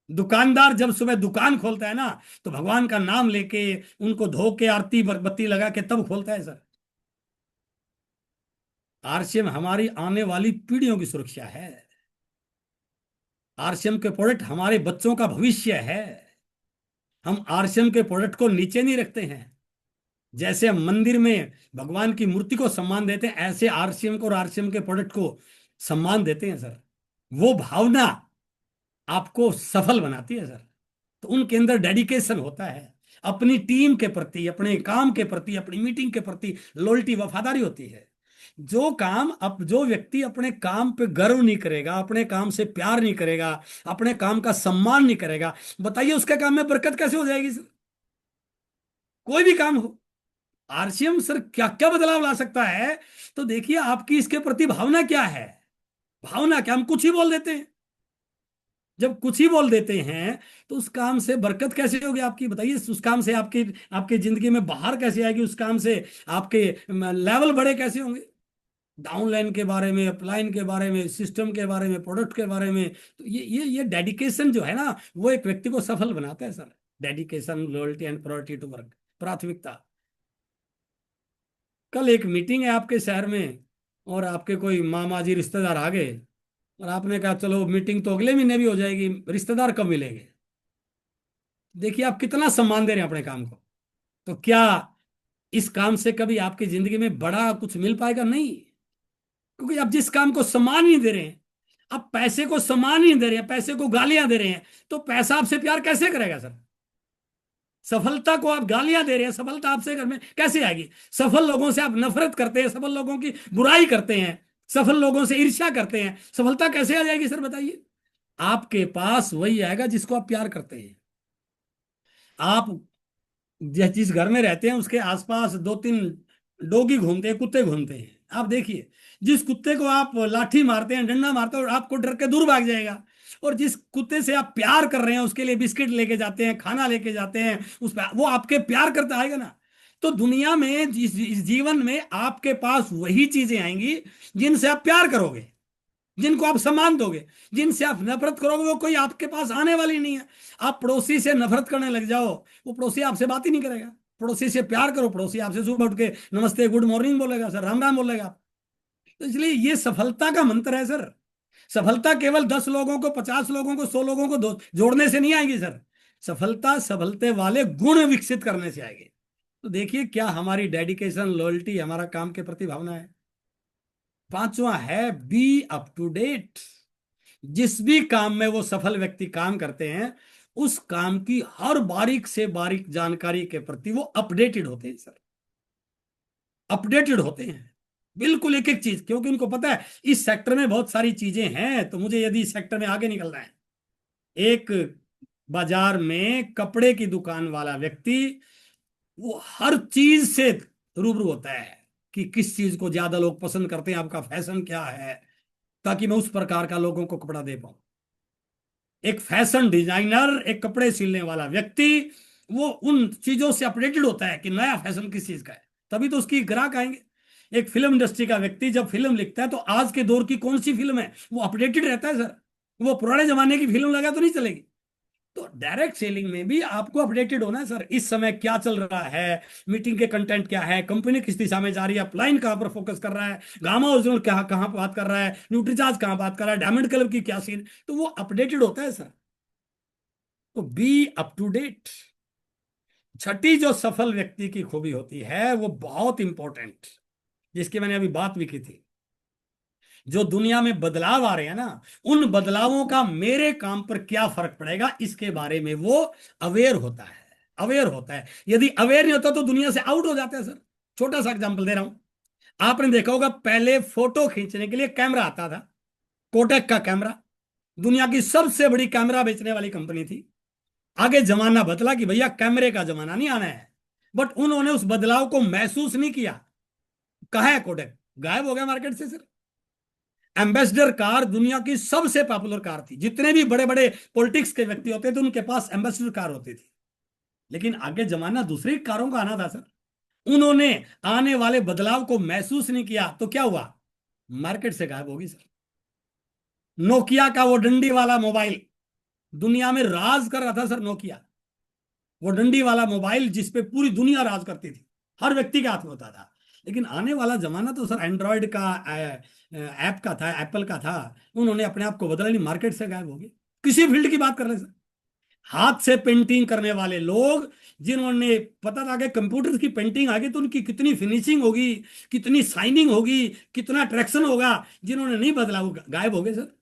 दुकानदार जब सुबह दुकान खोलता है ना, तो भगवान का नाम लेके, उनको धो के, आरती बत्ती लगा के तब खोलता है सर। आरसीएम हमारी आने वाली पीढ़ियों की सुरक्षा है। आरसीएम के प्रोडक्ट हमारे बच्चों का भविष्य है। हम आरसीएम के प्रोडक्ट को नीचे नहीं रखते हैं। जैसे हम मंदिर में भगवान की मूर्ति को सम्मान देते हैं, ऐसे आरसीएम को और आरसीएम के प्रोडक्ट को सम्मान देते हैं सर। वो भावना आपको सफल बनाती है सर। तो उनके अंदर डेडिकेशन होता है, अपनी टीम के प्रति, अपने काम के प्रति, अपनी मीटिंग के प्रति लॉयल्टी, वफादारी होती है। जो व्यक्ति अपने काम पे गर्व नहीं करेगा, अपने काम से प्यार नहीं करेगा, अपने काम का सम्मान नहीं करेगा, बताइए उसके काम में बरकत कैसे हो जाएगी सर? कोई भी काम हो, आरसीएम सर क्या क्या बदलाव ला सकता है। तो देखिए आपकी इसके प्रति भावना क्या है। भावना क्या, हम कुछ ही बोल देते हैं। जब कुछ ही बोल देते हैं तो उस काम से बरकत कैसे होगी आपकी, बताइए। उस काम से आपकी आपकी जिंदगी में बाहर कैसे आएगी, उस काम से आपके लेवल बड़े कैसे होंगे। डाउनलाइन के बारे में, अपलाइन के बारे में, सिस्टम के बारे में, प्रोडक्ट के बारे में, तो ये डेडिकेशन जो है ना, वो एक व्यक्ति को सफल बनाता है sir. Dedication, loyalty and priority to work, प्राथमिकता। कल एक मीटिंग है आपके शहर में, और आपके कोई मामा जी रिश्तेदार आ गए, और आपने कहा चलो मीटिंग तो अगले महीने भी हो जाएगी, रिश्तेदार कब मिलेंगे। देखिए आप कितना सम्मान दे रहे हैं अपने काम को। तो क्या इस काम से कभी आपकी जिंदगी में बड़ा कुछ मिल पाएगा? नहीं। क्योंकि आप जिस काम को सम्मान नहीं दे रहे हैं, आप पैसे को सम्मान नहीं दे रहे हैं, पैसे को गालियां दे रहे हैं, तो पैसा आपसे प्यार कैसे करेगा सर? सफलता को आप गालियां दे रहे हैं, सफलता आपसे घर में कैसे आएगी? सफल लोगों से आप नफरत करते हैं, सफल लोगों की बुराई करते हैं, सफल लोगों से ईर्ष्या करते हैं, सफलता कैसे आ जाएगी सर, बताइए। आपके पास वही आएगा जिसको आप प्यार करते हैं। आप जिस घर में रहते हैं उसके आसपास दो तीन डोगी घूमते हैं, कुत्ते घूमते हैं। आप देखिए, जिस कुत्ते को आप लाठी मारते हैं, डंडा मारते हैं, और आपको डर के दूर भाग जाएगा। और जिस कुत्ते से आप प्यार कर रहे हैं, उसके लिए बिस्किट लेके जाते हैं, खाना लेके जाते हैं, उस पर वो आपके प्यार करता आएगा ना। तो दुनिया में, इस जीवन में आपके पास वही चीजें आएंगी जिनसे आप प्यार करोगे, जिनको आप सम्मान दोगे। जिनसे आप नफरत करोगे वो कोई आपके पास आने वाली नहीं है। आप पड़ोसी से नफरत करने लग जाओ, वो पड़ोसी आपसे बात ही नहीं करेगा। पड़ोसी से प्यार करो, पड़ोसी आपसे सुबह उठ के नमस्ते गुड मॉर्निंग बोलेगा सर, राम राम बोलेगा। तो इसलिए ये सफलता का मंत्र है सर। सफलता केवल 10 लोगों को, 50 लोगों को, 100 लोगों को जोड़ने से नहीं आएगी सर। सफलता सफलते वाले गुण विकसित करने से आएगी। तो देखिए क्या हमारी डेडिकेशन, लॉयल्टी, हमारा काम के प्रति भावना है। पांचवा है बी अप टू डेट। जिस भी काम में वो सफल व्यक्ति काम करते हैं, उस काम की हर बारीक से बारीक जानकारी के प्रति वो अपडेटेड होते हैं सर। अपडेटेड होते हैं बिल्कुल, एक एक चीज, क्योंकि उनको पता है इस सेक्टर में बहुत सारी चीजें हैं, तो मुझे यदि इस सेक्टर में आगे निकलना है। एक बाजार में कपड़े की दुकान वाला व्यक्ति, वो हर चीज से रूबरू होता है कि किस चीज को ज्यादा लोग पसंद करते हैं, आपका फैशन क्या है, ताकि मैं उस प्रकार का लोगों को कपड़ा दे पाऊं। एक फैशन डिजाइनर, एक कपड़े सिलने वाला व्यक्ति, वो उन चीजों से अपडेटेड होता है कि नया फैशन किस चीज का है, तभी तो उसकी ग्राहक आएंगे। एक फिल्म इंडस्ट्री का व्यक्ति जब फिल्म लिखता है, तो आज के दौर की कौन सी फिल्म है, वो अपडेटेड रहता है सर। वो पुराने जमाने की फिल्म लगा तो नहीं चलेगी। तो डायरेक्ट सेलिंग में भी आपको अपडेटेड होना है सर। इस समय क्या चल रहा है, मीटिंग के कंटेंट क्या है, कंपनी किस दिशा में जा रही है, अपलाइन कहां पर फोकस कर रहा है, गामा ओरिजिनल क्या कहां बात कर रहा है, न्यूट्रीचार्ज कहां बात कर रहा है, डायमंड क्लब की क्या सीन, तो वो अपडेटेड होता है सर। तो बी अप टू डेट। छठी जो सफल व्यक्ति की खूबी होती है, वो बहुत इंपॉर्टेंट, जिसकी मैंने अभी बात भी की थी। जो दुनिया में बदलाव आ रहे हैं ना, उन बदलावों का मेरे काम पर क्या फर्क पड़ेगा, इसके बारे में वो अवेयर होता है। अवेयर होता है। यदि अवेयर नहीं होता तो दुनिया से आउट हो जाता है सर। छोटा सा एग्जांपल दे रहा हूं। आपने देखा होगा पहले फोटो खींचने के लिए कैमरा आता था, कोटक का कैमरा, दुनिया की सबसे बड़ी कैमरा बेचने वाली कंपनी थी। आगे जमाना बदला कि भैया कैमरे का जमाना नहीं आना है, बट उन्होंने उस बदलाव को महसूस नहीं किया। कहा है कोटक, गायब हो गया मार्केट से सर। एम्बेसडर कार दुनिया की सबसे पॉपुलर कार थी, जितने भी बड़े बड़े पॉलिटिक्स के व्यक्ति होते थे उनके पास एम्बेसडर कार होती थी। लेकिन आगे जमाना दूसरी कारों का आना था सर, उन्होंने आने वाले बदलाव को महसूस नहीं किया, तो क्या हुआ, मार्केट से गायब होगी सर। नोकिया का वो डंडी वाला मोबाइल दुनिया में राज कर रहा था सर, नोकिया, वो डंडी वाला मोबाइल जिस पे पूरी दुनिया राज करती थी, हर व्यक्ति के हाथ में होता था। लेकिन आने वाला जमाना तो सर एंड्रॉयड का, ऐप का था, एप्पल का था। उन्होंने अपने आप को बदला नहीं, मार्केट से गायब हो गए। किसी फील्ड की बात कर ले सर, हाथ से पेंटिंग करने वाले लोग, जिन्होंने पता था कि कंप्यूटर की पेंटिंग आ गई तो उनकी कितनी फिनिशिंग होगी, कितनी शाइनिंग होगी, कितना अट्रैक्शन होगा, जिन्होंने नहीं बदला वो गायब हो गए सर।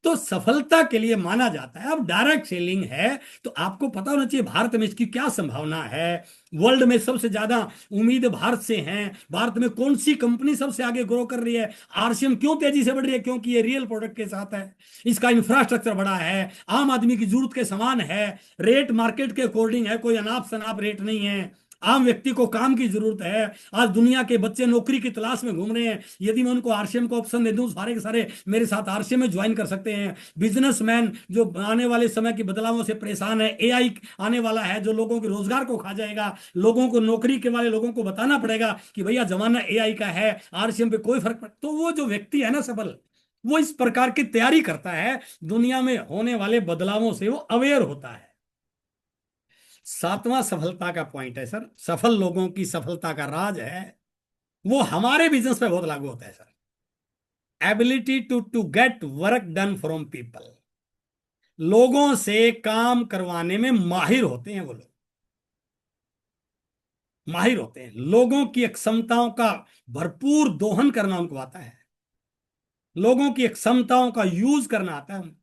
तो सफलता के लिए माना जाता है, अब डायरेक्ट सेलिंग है तो आपको पता होना चाहिए भारत में इसकी क्या संभावना है। वर्ल्ड में सबसे ज्यादा उम्मीद भारत से है, भारत में कौन सी कंपनी सबसे आगे ग्रो कर रही है, आरसीएम क्यों तेजी से बढ़ रही है, क्योंकि ये रियल प्रोडक्ट के साथ है, इसका इंफ्रास्ट्रक्चर बड़ा है, आम आदमी की जरूरत के समान है, रेट मार्केट के अकॉर्डिंग है, कोई अनाप शनाप रेट नहीं है, आम व्यक्ति को काम की जरूरत है। आज दुनिया के बच्चे नौकरी की तलाश में घूम रहे हैं, यदि मैं उनको आरसीएम को ऑप्शन दे दूं, सारे के सारे मेरे साथ आरसीएम में ज्वाइन कर सकते हैं। बिजनेसमैन जो आने वाले समय की बदलावों से परेशान है, एआई आने वाला है जो लोगों के रोजगार को खा जाएगा, लोगों को, नौकरी के वाले लोगों को बताना पड़ेगा कि भैया जमाना एआई का है, आरसीएम पे कोई फर्क पड़, तो वो जो व्यक्ति है ना सफल, वो इस प्रकार की तैयारी करता है, दुनिया में होने वाले बदलावों से वो अवेयर होता है। सातवां सफलता का पॉइंट है सर, सफल लोगों की सफलता का राज है, वो हमारे बिजनेस पे बहुत लागू होता है sir, ability to get work done from people. लोगों से काम करवाने में माहिर होते हैं वो लोग, माहिर होते हैं, लोगों की क्षमताओं का भरपूर दोहन करना उनको आता है, लोगों की क्षमताओं का यूज करना आता है।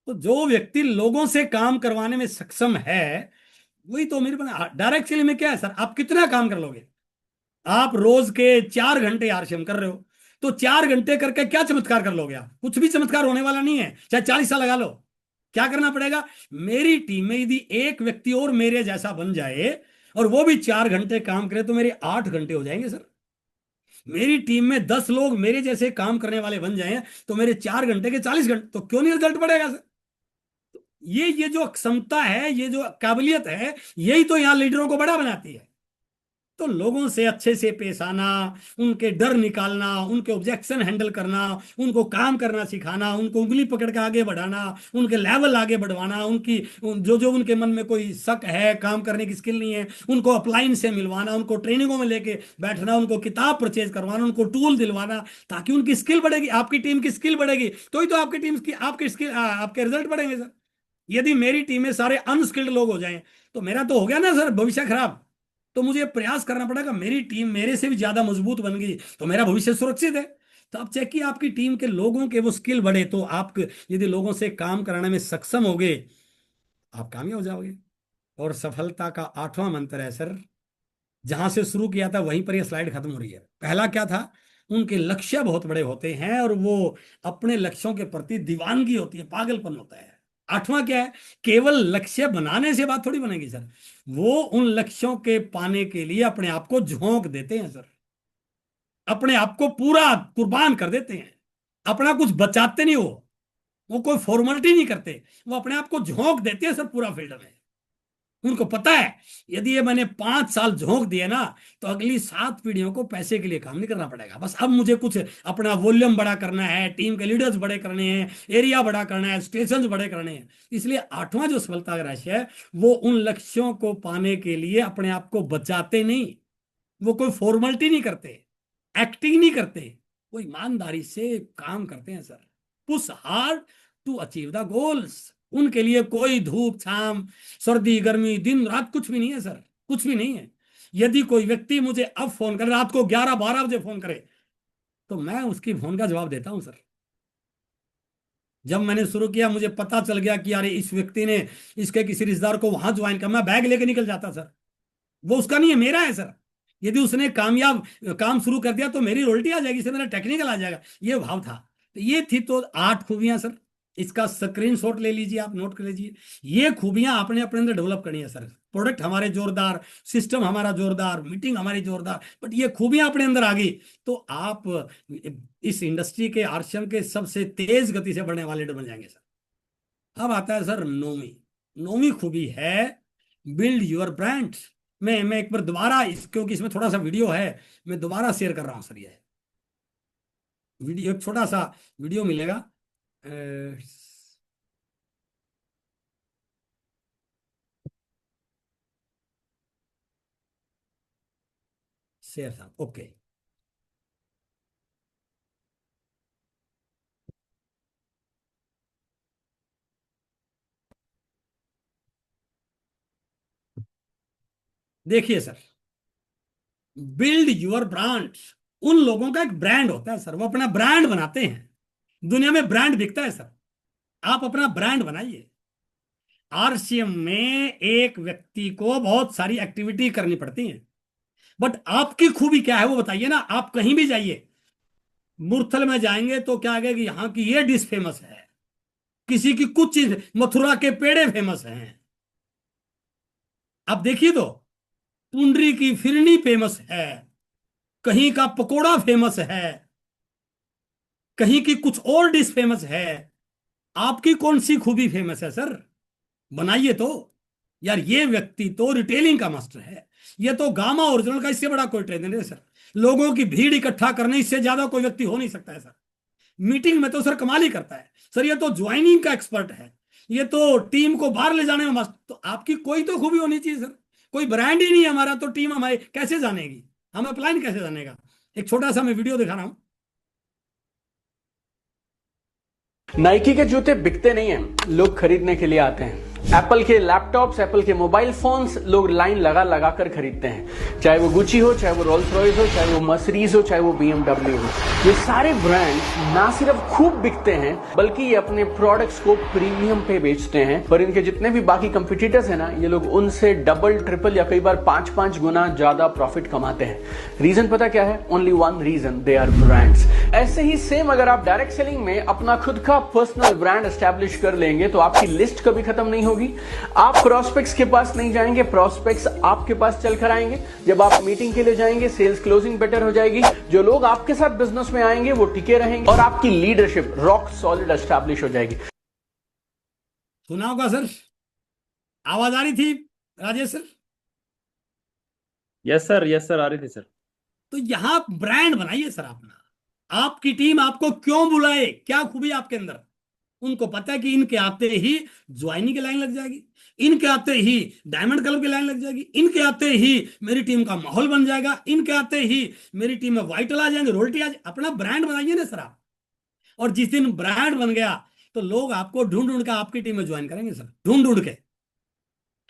तो जो व्यक्ति लोगों से काम करवाने में सक्षम है, वही तो मेरे पास डायरेक्ट सेलिंग में क्या है सर, आप कितना काम कर लोगे, आप रोज के 4 घंटे आरसीएम कर रहे हो, तो 4 घंटे करके क्या चमत्कार कर लोगे आप, कुछ भी चमत्कार होने वाला नहीं है, चाहे 40 साल लगा लो। क्या करना पड़ेगा, मेरी टीम में यदि एक व्यक्ति और मेरे जैसा बन जाए और वो भी 4 घंटे काम करे तो मेरे 8 घंटे हो जाएंगे सर। मेरी टीम में 10 लोग मेरे जैसे काम करने वाले बन जाए तो मेरे 4 घंटे के 40 घंटे, तो क्यों नहीं रिजल्ट बढ़ेगा सर। ये जो क्षमता है, ये जो काबिलियत है, यही तो यहां लीडरों को बड़ा बनाती है। तो लोगों से अच्छे से पेश आना, उनके डर निकालना, उनके ऑब्जेक्शन हैंडल करना, उनको काम करना सिखाना, उनको उंगली पकड़ के आगे बढ़ाना, उनके लेवल आगे बढ़वाना, उनकी जो जो उनके मन में कोई शक है, काम करने की स्किल नहीं है, उनको अपलाइन से मिलवाना, उनको ट्रेनिंगों में लेके बैठना, उनको किताब परचेज करवाना, उनको टूल दिलवाना, ताकि उनकी स्किल बढ़ेगी, आपकी टीम की स्किल बढ़ेगी, तो ही तो आपकी टीम की, आपकी स्किल, आपके रिजल्ट बढ़ेंगे सर। यदि मेरी टीम में सारे अनस्किल्ड लोग हो जाएं तो मेरा तो हो गया ना सर भविष्य खराब। तो मुझे प्रयास करना पड़ेगा, मेरी टीम मेरे से भी ज्यादा मजबूत बन गई तो मेरा भविष्य सुरक्षित है। तो आप चेक किए, आपकी टीम के लोगों के वो स्किल बढ़े तो आप यदि लोगों से काम कराने में सक्षम होगे, आप कामयाब हो जाओगे। और सफलता का आठवां मंत्र है सर, जहां से शुरू किया था वहीं पर यह स्लाइड खत्म हो रही है। पहला क्या था, उनके लक्ष्य बहुत बड़े होते हैं और वो अपने लक्ष्यों के प्रति दीवानगी होती है, पागलपन होता है। आठवां क्या है, केवल लक्ष्य बनाने से बात थोड़ी बनेगी सर, वो उन लक्ष्यों के पाने के लिए अपने आप को झोंक देते हैं सर, अपने आप को पूरा कुर्बान कर देते हैं, अपना कुछ बचाते नहीं, वो कोई फॉर्मेलिटी नहीं करते, वो अपने आप को झोंक देते हैं सर पूरा फील्ड में। उनको पता है यदि ये मैंने 5 साल झोंक दिए ना तो अगली 7 पीढ़ियों को पैसे के लिए काम नहीं करना पड़ेगा, बस अब मुझे कुछ अपना वॉल्यूम बड़ा करना है, टीम के लीडर्स बड़े करने हैं, एरिया बड़ा करना है, स्टेशन बड़े करने हैं। इसलिए आठवां जो सफलता का रहस्य है, वो उन लक्ष्यों को पाने के लिए अपने आप को बचाते नहीं, वो कोई फॉर्मेलिटी नहीं करते, एक्टिंग नहीं करते, वो ईमानदारी से काम करते हैं sir, push hard to achieve the goals. उनके लिए कोई धूप छाम, सर्दी गर्मी, दिन रात कुछ भी नहीं है सर, कुछ भी नहीं है। यदि कोई व्यक्ति मुझे अब फोन करे, रात को 11-12 बजे फोन करे, तो मैं उसकी फोन का जवाब देता हूं सर। जब मैंने शुरू किया मुझे पता चल गया कि यार इस व्यक्ति ने इसके किसी रिश्तेदार को वहां ज्वाइन कर, मैं बैग लेके निकल जाता सर, वो उसका नहीं है, मेरा है सर। यदि उसने कामयाब काम शुरू कर दिया तो मेरी रॉयल्टी आ जाएगी, इससे मेरा टेक्निकल आ जाएगा, ये भाव था। तो ये थी तो 8 खूबियां सर। इसका स्क्रीनशॉट ले लीजिए, आप नोट कर लीजिए। ये खूबियां आपने अपने अंदर डेवलप करनी है सर। प्रोडक्ट हमारे जोरदार, सिस्टम हमारा जोरदार, मीटिंग हमारी जोरदार, बट ये खूबियां अपने अंदर आ गई तो आप इस इंडस्ट्री के आरसीएम के सबसे तेज गति से बढ़ने वाले लीडर बन जाएंगे सर। अब आता है सर नौवीं। नौवीं खूबी है बिल्ड योर ब्रांड। मैं एक बार दोबारा क्योंकि इसमें थोड़ा सा वीडियो है, मैं दोबारा शेयर कर रहा हूं सर। ये वीडियो, एक छोटा सा वीडियो मिलेगा। शेयर साहब, ओके। देखिए सर, बिल्ड योर ब्रांड। उन लोगों का एक ब्रांड होता है सर, वो अपना ब्रांड बनाते हैं। दुनिया में ब्रांड बिकता है सर, आप अपना ब्रांड बनाइए। आरसीएम में एक व्यक्ति को बहुत सारी एक्टिविटी करनी पड़ती है, बट आपकी खूबी क्या है वो बताइए ना। आप कहीं भी जाइए, मुरथल में जाएंगे तो क्या आगे कि यहाँ की ये डिश फेमस है, किसी की कुछ चीज, मथुरा के पेड़े फेमस हैं। आप देखिए तो पुंडरी की फिरनी फेमस है, कहीं का पकोड़ा फेमस है, कहीं की कुछ और डिश फेमस है। आपकी कौन सी खूबी फेमस है सर? बनाइए तो। यार ये व्यक्ति तो रिटेलिंग का मास्टर है, ये तो गामा ओरिजिनल का इससे बड़ा कोई ट्रेनर है सर। लोगों की भीड़ इकट्ठा करने, इससे ज्यादा कोई व्यक्ति हो नहीं सकता है सर। मीटिंग में तो सर कमाल ही करता है सर, ये तो ज्वाइनिंग का एक्सपर्ट है, ये तो टीम को बाहर ले जाने में मस्त। तो आपकी कोई तो खूबी होनी चाहिए सर। कोई ब्रांड ही नहीं है हमारा तो टीम हमारी कैसे जानेगी, हम अपलाइन कैसे जानेगा? एक छोटा सा मैं वीडियो दिखा रहा हूं। नाइकी के जूते बिकते नहीं हैं, लोग खरीदने के लिए आते हैं। एप्पल के लैपटॉप्स, एप्पल के मोबाइल फोन्स लोग लाइन लगा लगा कर खरीदते हैं। चाहे वो गुची हो, चाहे वो रोल्स रॉयस हो, चाहे वो मर्सिडीज हो, चाहे वो BMW हो। ये सारे ब्रांड ना सिर्फ खूब बिकते हैं, बल्कि ये अपने प्रोडक्ट्स को प्रीमियम पे बेचते हैं। पर इनके जितने भी बाकी कंपटीटर्स हैं ना, ये लोग उनसे डबल, ट्रिपल या कई बार 5-5 गुना ज्यादा प्रॉफिट कमाते हैं। रीजन पता क्या है? Only one reason, they are brands. ऐसे ही सेम अगर आप डायरेक्ट सेलिंग में अपना खुद का पर्सनल ब्रांड एस्टैब्लिश कर लेंगे तो आपकी लिस्ट कभी खत्म नहीं होगी। आप प्रोस्पेक्ट्स के पास नहीं जाएंगे, प्रोस्पेक्ट्स आपके पास चल कर आएंगे। जब आप मीटिंग के लिए जाएंगे, सेल्स क्लोजिंग बेटर हो जाएगी। जो लोग आपके साथ बिजनेस में आएंगे वो टिके रहेंगे और आपकी लीडरशिप रॉक सॉलिड एस्टैब्लिश हो जाएगी। सुना होगा सर, आवाज आ रही थी Rajesh sir? Yes sir, yes sir, आ रही थी सर। तो यहां ब्रांड बनाइए सर अपना। आपकी टीम आपको क्यों बुलाए, क्या खूबी आपके अंदर? उनको पता है कि इनके आते ही ज्वाइनिंग की लाइन लग जाएगी, इनके आते ही डायमंड क्लब की लाइन लग जाएगी, इनके आते ही मेरी टीम का माहौल बन जाएगा, इनके आते ही मेरी टीम में वाइटल आ जाएंगे, रोल्टी आ जाएगी। अपना ब्रांड बनाइए ना सर आप। और जिस दिन ब्रांड बन गया तो लोग आपको ढूंढ ढूंढ के आपकी टीम में ज्वाइन करेंगे सर, ढूंढ ढूंढ के,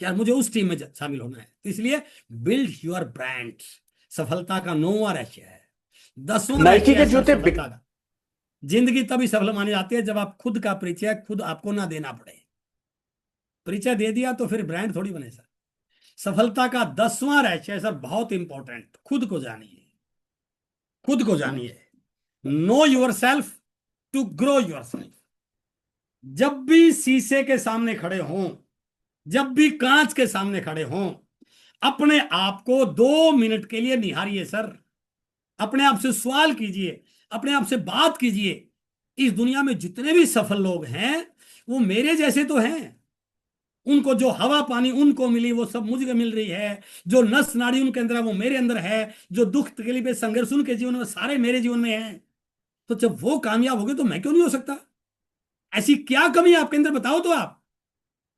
क्या मुझे उस टीम में शामिल होना है। तो इसलिए बिल्ड योर ब्रांड सफलता का 9वां रहस्य है। 10वां नाइकी रहस्य के है सर जूते सफलता का। जिंदगी तभी सफल मानी जाती है जब आप खुद का परिचय खुद आपको ना देना पड़े। परिचय दे दिया तो फिर ब्रांड थोड़ी बने सर। सफलता का 10वां रहस्य है सर, बहुत इंपॉर्टेंट, खुद को जानिए। खुद को जानिए। Know yourself to grow yourself. जब भी शीशे के सामने खड़े हों, जब भी कांच के सामने खड़े हों, अपने आप को 2 मिनट के लिए निहारिए सर। अपने आप से सवाल कीजिए, अपने आप से बात कीजिए। इस दुनिया में जितने भी सफल लोग हैं वो मेरे जैसे तो हैं। उनको जो हवा पानी उनको मिली वो सब मुझे मिल रही है, जो नस नाड़ी उनके अंदर है वो मेरे अंदर है, जो दुख तकलीफ संघर्ष उनके जीवन में सारे मेरे जीवन में है। तो जब वो कामयाब हो गए तो मैं क्यों नहीं हो सकता? ऐसी क्या कमी है आपके अंदर बताओ तो आप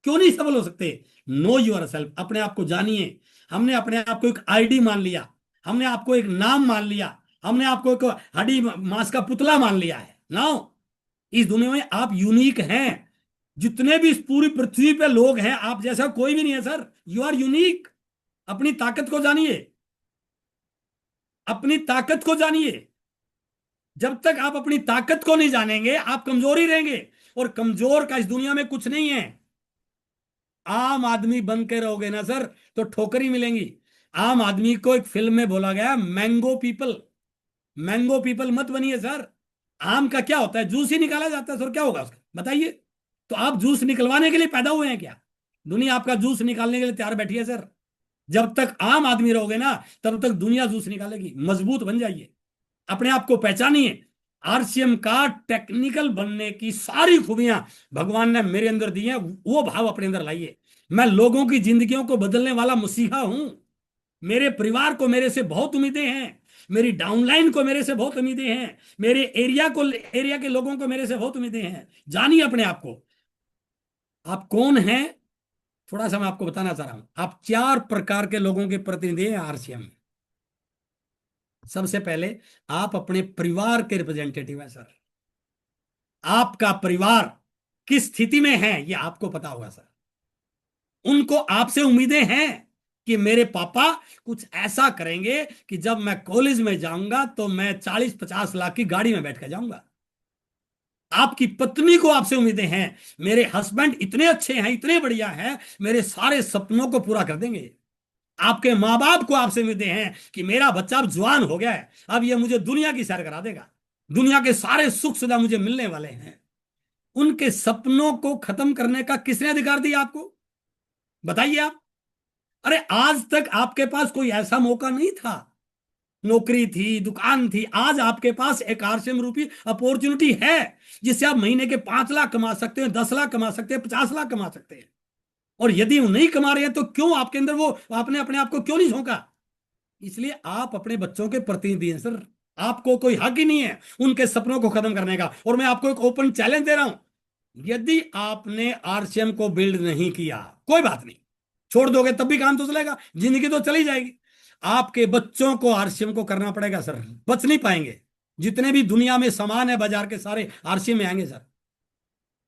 क्यों नहीं सफल हो सकते? नो यूर सेल्फ, अपने आप को जानिए। हमने अपने आप को एक आईडी मान लिया, हमने आपको एक नाम मान लिया, हमने आपको एक हड्डी मांस का पुतला मान लिया है। नाउ इस दुनिया में आप यूनिक हैं। जितने भी इस पूरी पृथ्वी पे लोग हैं, आप जैसा कोई भी नहीं है सर। You are unique. अपनी ताकत को जानिए, अपनी ताकत को जानिए। जब तक आप अपनी ताकत को नहीं जानेंगे आप कमजोर ही रहेंगे, और कमजोर का इस दुनिया में कुछ नहीं है। आम आदमी बन के रहोगे ना सर तो ठोकर ही मिलेंगी। आम आदमी को एक फिल्म में बोला गया मैंगो पीपल, मैंगो पीपल मत बनिए सर। आम का क्या होता है, जूस ही निकाला जाता है सर, क्या होगा उसका बताइए। तो आप जूस निकलवाने के लिए पैदा हुए हैं क्या? दुनिया आपका जूस निकालने के लिए तैयार बैठी है सर। जब तक आम आदमी रहोगे ना, तब तक दुनिया जूस निकालेगी। मजबूत बन जाइए, अपने आप को पहचानिए। आरसीएम का टेक्निकल बनने की सारी खूबियां भगवान ने मेरे अंदर दी हैं, वो भाव अपने अंदर लाइए। मैं लोगों की जिंदगियों को बदलने वाला मसीहा हूं। मेरे परिवार को मेरे से बहुत उम्मीदें हैं, मेरी डाउनलाइन को मेरे से बहुत उम्मीदें हैं, मेरे एरिया के लोगों को मेरे से बहुत उम्मीदें हैं। जानिए अपने आप को, आप कौन हैं। थोड़ा सा मैं आपको बताना चाह रहा हूं। आप 4 प्रकार के लोगों के प्रतिनिधि हैं आरसीएम में। सबसे पहले, आप अपने परिवार के रिप्रेजेंटेटिव हैं सर। आपका परिवार किस स्थिति में है ये आपको पता होगा सर। उनको आपसे उम्मीदें हैं कि मेरे पापा कुछ ऐसा करेंगे कि जब मैं कॉलेज में जाऊंगा तो मैं 40-50 लाख की गाड़ी में बैठ कर जाऊंगा। आपकी पत्नी को आपसे उम्मीदें हैं, मेरे हस्बैंड इतने अच्छे हैं, इतने बढ़िया हैं, मेरे सारे सपनों को पूरा कर देंगे। आपके माँ बाप को आपसे उम्मीदें हैं कि मेरा बच्चा अब जवान हो गया है, अब ये मुझे दुनिया की सैर करा देगा, दुनिया के सारे सुख सुविधा मुझे मिलने वाले हैं। उनके सपनों को खत्म करने का किसने अधिकार दिया आपको, बताइए आप। अरे आज तक आपके पास कोई ऐसा मौका नहीं था। नौकरी थी, दुकान थी, आज आपके पास एक आरसीएम रूपी अपॉर्चुनिटी है, जिससे आप महीने के 5 लाख कमा सकते हैं, 10 लाख कमा सकते हैं, 50 लाख कमा सकते हैं। और यदि वो नहीं कमा रहे हैं तो क्यों आपके अंदर वो, आपने अपने आप को क्यों नहीं झोंका? इसलिए आप अपने बच्चों के प्रतिनिधि हैं सर। आपको कोई हक ही नहीं है उनके सपनों को खत्म करने का। और मैं आपको एक ओपन चैलेंज दे रहा हूं, यदि आपने आरसीएम को बिल्ड नहीं किया, कोई बात नहीं, छोड़ दोगे तब भी काम तो चलेगा, जिंदगी तो चली जाएगी। आपके बच्चों को आरसीएम को करना पड़ेगा सर, बच नहीं पाएंगे। जितने भी दुनिया में सामान है बाजार के, सारे आरसीएम में आएंगे सर।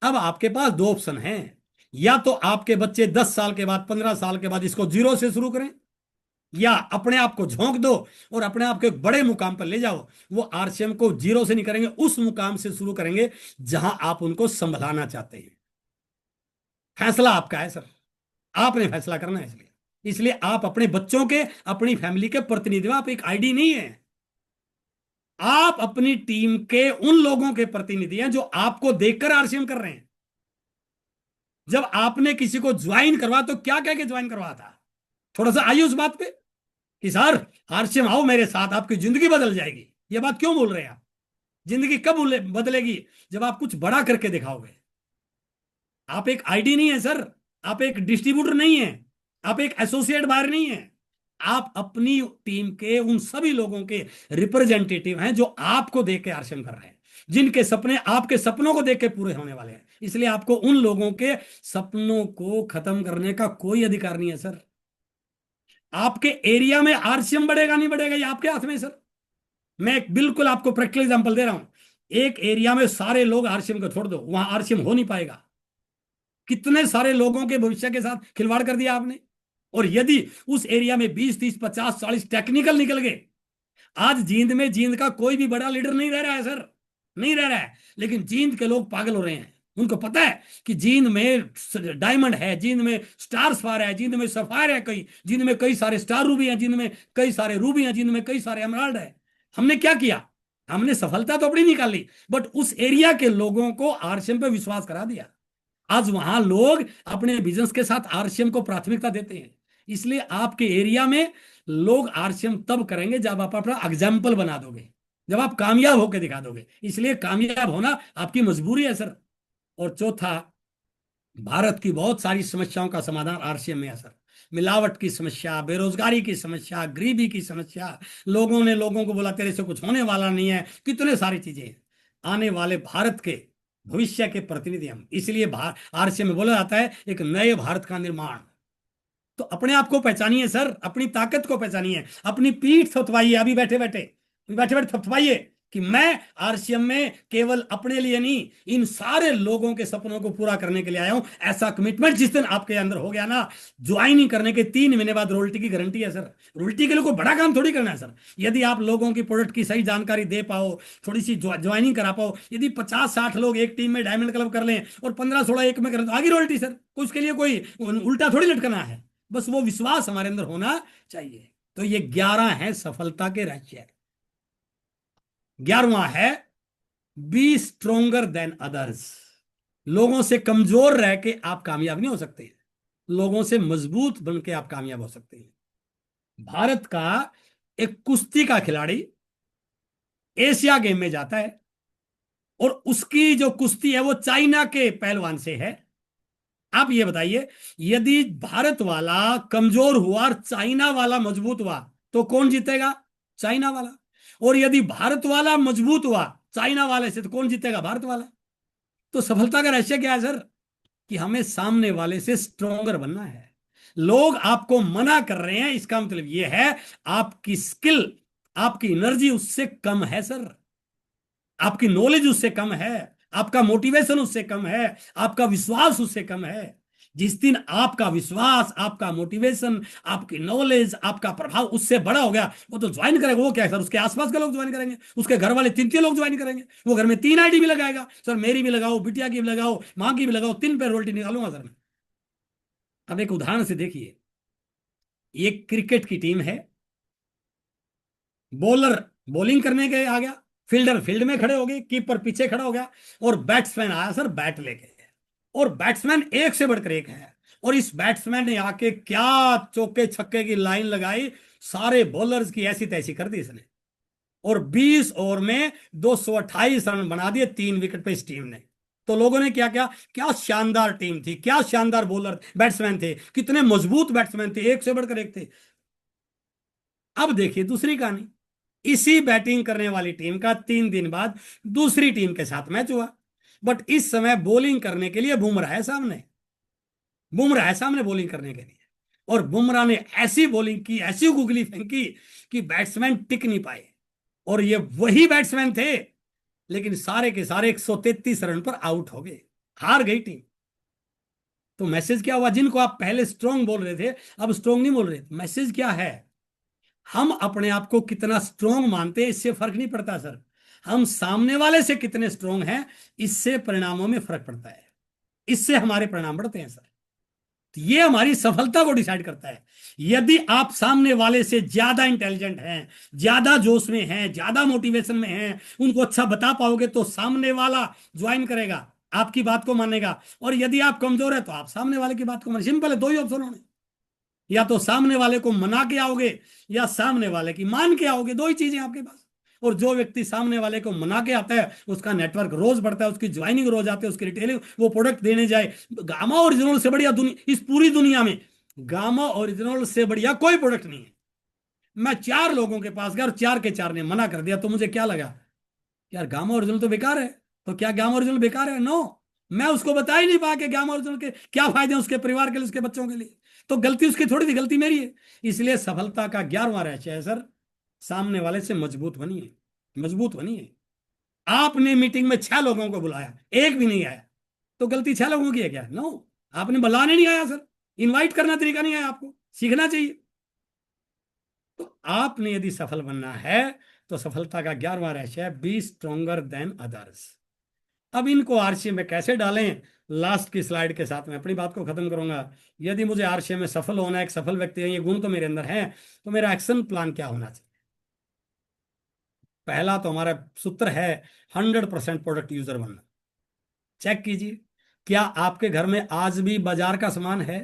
अब आपके पास 2 ऑप्शन हैं, या तो आपके बच्चे 10 साल के बाद, 15 साल के बाद इसको जीरो से शुरू करें, या अपने आप को झोंक दो और अपने आप को एक बड़े मुकाम पर ले जाओ। वो आरसीएम को जीरो से नहीं करेंगे, उस मुकाम से शुरू करेंगे जहां आप उनको संभलाना चाहते हैं। फैसला आपका है सर, आपने फैसला करना है। इसलिए आप अपने बच्चों के, अपनी फैमिली के प्रतिनिधि, आप एक आईडी नहीं है। आप अपनी टीम के उन लोगों के प्रतिनिधि हैं जो आपको देखकर आरसीएम कर रहे हैं। जब आपने किसी को ज्वाइन करवा तो क्या कह के ज्वाइन करवा था? थोड़ा सा आइए उस बात पे कि सर आरसीएम आओ मेरे साथ, आपकी जिंदगी बदल जाएगी। ये बात क्यों बोल रहे हैं आप? जिंदगी कब बदलेगी? जब आप कुछ बड़ा करके दिखाओगे। आप एक आईडी नहीं है सर, आप एक डिस्ट्रीब्यूटर नहीं है, आप एक एसोसिएट बायर नहीं है। आप अपनी टीम के उन सभी लोगों के रिप्रेजेंटेटिव हैं जो आपको देख के आरसीएम कर रहे हैं, जिनके सपने आपके सपनों को देख के पूरे होने वाले हैं। इसलिए आपको उन लोगों के सपनों को खत्म करने का कोई अधिकार नहीं है सर। आपके एरिया में आरसीएम बढ़ेगा नहीं बढ़ेगा ये आपके हाथ में है सर। मैं एक बिल्कुल आपको प्रैक्टिकल एग्जांपल दे रहा हूं। एक एरिया में सारे लोग आरसीएम को छोड़ दो, वहां आरसीएम हो नहीं पाएगा। कितने सारे लोगों के भविष्य के साथ खिलवाड़ कर दिया आपने। और यदि उस एरिया में 20, 30, 50, 40 टेक्निकल निकल गए, आज जींद का कोई भी बड़ा लीडर नहीं रह रहा है सर, नहीं रह रहा है। लेकिन जींद के लोग पागल हो रहे हैं। उनको पता है कि जींद में डायमंड है, जींद में स्टार स्पार है, जींद में सफायर है, कई जींद में कई सारे स्टार रूबी हैं, जींद में कई सारे रूबी हैं, जींद में कई सारे एमराल्ड है। हमने क्या किया? हमने सफलता तो अपनी निकाली, बट उस एरिया के लोगों को आरसीएम पे विश्वास करा दिया। आज वहां लोग अपने बिजनेस के साथ आरसीएम को प्राथमिकता देते हैं। इसलिए आपके एरिया में लोग आरसीएम तब करेंगे जब आप अपना एग्जाम्पल बना दोगे, जब आप कामयाब होकर दिखा दोगे। इसलिए कामयाब होना आपकी मजबूरी है सर। और चौथा, भारत की बहुत सारी समस्याओं का समाधान आरसीएम में है सर। मिलावट की समस्या, बेरोजगारी की समस्या, गरीबी की समस्या, लोगों ने लोगों को बोला तेरे से कुछ होने वाला नहीं है, कितने सारी चीजें। आने वाले भारत के भविष्य के प्रतिनिधि हम। इसलिए आरसीएम में बोला जाता है एक नए भारत का निर्माण। तो अपने आप को पहचानिए सर, अपनी ताकत को पहचानिए, अपनी पीठ थपथपाइए। अभी बैठे बैठे थपथपाइए कि मैं आरसीएम में केवल अपने लिए नहीं, इन सारे लोगों के सपनों को पूरा करने के लिए आया हूं। ऐसा कमिटमेंट जिस दिन आपके अंदर हो गया ना, ज्वाइनिंग करने के 3 महीने बाद रॉयल्टी की गारंटी है सर। रॉयल्टी के लिए कोई बड़ा काम थोड़ी करना है सर। यदि आप लोगों की प्रोडक्ट की सही जानकारी दे पाओ, थोड़ी सी ज्वाइनिंग करा पाओ, यदि 50-60 लोग एक टीम में डायमंड क्लब कर लें और 15-16 एक में करें तो आगे रॉयल्टी सर। उसके लिए कोई उल्टा थोड़ी लटकना है, बस वो विश्वास हमारे अंदर होना चाहिए। तो ये 11 है सफलता के रहस्य। 11वां है बी स्ट्रोंगर देन अदर्स। लोगों से कमजोर रह के आप कामयाब नहीं हो सकते, लोगों से मजबूत बन के आप कामयाब हो सकते हैं। भारत का एक कुश्ती का खिलाड़ी एशिया गेम में जाता है और उसकी जो कुश्ती है वो चाइना के पहलवान से है। आप ये बताइए, यदि भारत वाला कमजोर हुआ और चाइना वाला मजबूत हुआ तो कौन जीतेगा? चाइना वाला। और यदि भारत वाला मजबूत हुआ चाइना वाले से तो कौन जीतेगा? भारत वाला। तो सफलता का रहस्य क्या है सर? कि हमें सामने वाले से स्ट्रोंगर बनना है। लोग आपको मना कर रहे हैं, इसका मतलब यह है आपकी स्किल, आपकी एनर्जी उससे कम है सर, आपकी नॉलेज उससे कम है, आपका मोटिवेशन उससे कम है, आपका विश्वास उससे कम है। जिस दिन आपका विश्वास, आपका मोटिवेशन, आपकी नॉलेज, आपका प्रभाव उससे बड़ा हो गया, वो तो ज्वाइन करेगा। वो क्या है सर? उसके आसपास के लोग ज्वाइन करेंगे, उसके घर वाले 3 लोग ज्वाइन करेंगे, वो घर में 3 आईडी भी लगाएगा। सर मेरी भी लगाओ, बिटिया की भी लगाओ, मां की भी लगाओ, 3 पे रोटी निकालूंगा सर मैं। अब एक उदाहरण से देखिए, एक क्रिकेट की टीम है, बॉलर बॉलिंग करने के आ गया, फील्डर फील्ड में खड़े हो गए, कीपर पीछे खड़ा हो गया, और बैट्समैन आया सर बैट लेके। और बैट्समैन एक से बढ़कर एक है, और इस बैट्समैन ने आके क्या चौके छक्के की लाइन लगाई, सारे बॉलर्स की ऐसी तैसी कर दी इसने। और 20 ओवर में 228 रन बना दिए 3 विकेट पे इस टीम ने। तो लोगों ने क्या क्या, क्या शानदार टीम थी, क्या शानदार बॉलर बैट्समैन थे, कितने मजबूत बैट्समैन थे, एक से बढ़कर एक थे। अब देखिए दूसरी कहानी, इसी बैटिंग करने वाली टीम का 3 दिन बाद दूसरी टीम के साथ मैच हुआ, बट इस समय बॉलिंग करने के लिए बुमराह है सामने, बुमराह है सामने बॉलिंग करने के लिए। और बुमराह ने ऐसी बॉलिंग की, ऐसी गुगली फेंकी कि बैट्समैन टिक नहीं पाए। और ये वही बैट्समैन थे, लेकिन सारे के सारे 133 रन पर आउट हो गए, हार गई टीम। तो मैसेज क्या हुआ? जिनको आप पहले स्ट्रांग बोल रहे थे अब स्ट्रांग नहीं बोल रहे। मैसेज क्या है? हम अपने आप को कितना स्ट्रांग मानते हैं इससे फर्क नहीं पड़ता सर, हम सामने वाले से कितने स्ट्रांग हैं इससे परिणामों में फर्क पड़ता है, इससे हमारे परिणाम बढ़ते हैं सर। तो ये हमारी सफलता को डिसाइड करता है। यदि आप सामने वाले से ज्यादा इंटेलिजेंट हैं, ज्यादा जोश में हैं, ज्यादा मोटिवेशन में हैं, उनको अच्छा बता पाओगे तो सामने वाला ज्वाइन करेगा, आपकी बात को मानेगा। और यदि आप कमजोर है तो आप सामने वाले की बात को माने। सिंपल है, 2 ही ऑप्शन होने, या तो सामने वाले को मना के आओगे या सामने वाले की मान के आओगे, 2 ही चीजें आपके पास। और जो व्यक्ति सामने वाले को मना के आता है उसका नेटवर्क रोज बढ़ता है, उसकी ज्वाइनिंग रोज आती है, उसकी रिटेलिंग, वो प्रोडक्ट देने जाए। गामा ओरिजिनल से बढ़िया दुनिया, इस पूरी दुनिया में गामा ओरिजिनल से बढ़िया कोई प्रोडक्ट नहीं है। मैं 4 लोगों के पास गया और 4 के 4 ने मना कर दिया, तो मुझे क्या लगा? यार गामा ओरिजिनल तो बेकार है। तो क्या गामा ओरिजिनल बेकार है? नो, मैं उसको बता ही नहीं पाया कि गामा ओरिजिनल के क्या फायदे हैं उसके परिवार के लिए, उसके बच्चों के लिए। तो गलती उसकी थोड़ी थी, गलती मेरी है। इसलिए सफलता का 11वां रहस्य है सर, सामने वाले से मजबूत बनिए, मजबूत बनिए। आपने मीटिंग में 6 लोगों को बुलाया, एक भी नहीं आया, तो गलती 6 लोगों की है क्या? नो, आपने बुलाने नहीं आया सर, इनवाइट करना तरीका नहीं आया, आपको सीखना चाहिए। तो आपने यदि सफल बनना है तो सफलता का 11वां रहस्य है बी स्ट्रोंगर देन अदर्स। अब इनको आरसीए में कैसे डालें, लास्ट की स्लाइड के साथ मैं अपनी बात को खत्म करूंगा। यदि मुझे आरसीए में सफल होना है, एक सफल व्यक्ति है, ये गुण तो मेरे अंदर है, तो मेरा एक्शन प्लान क्या होना चाहिए? पहला तो हमारा सूत्र है 100% प्रोडक्ट यूजर बनना। चेक कीजिए, क्या आपके घर में आज भी बाजार का सामान है?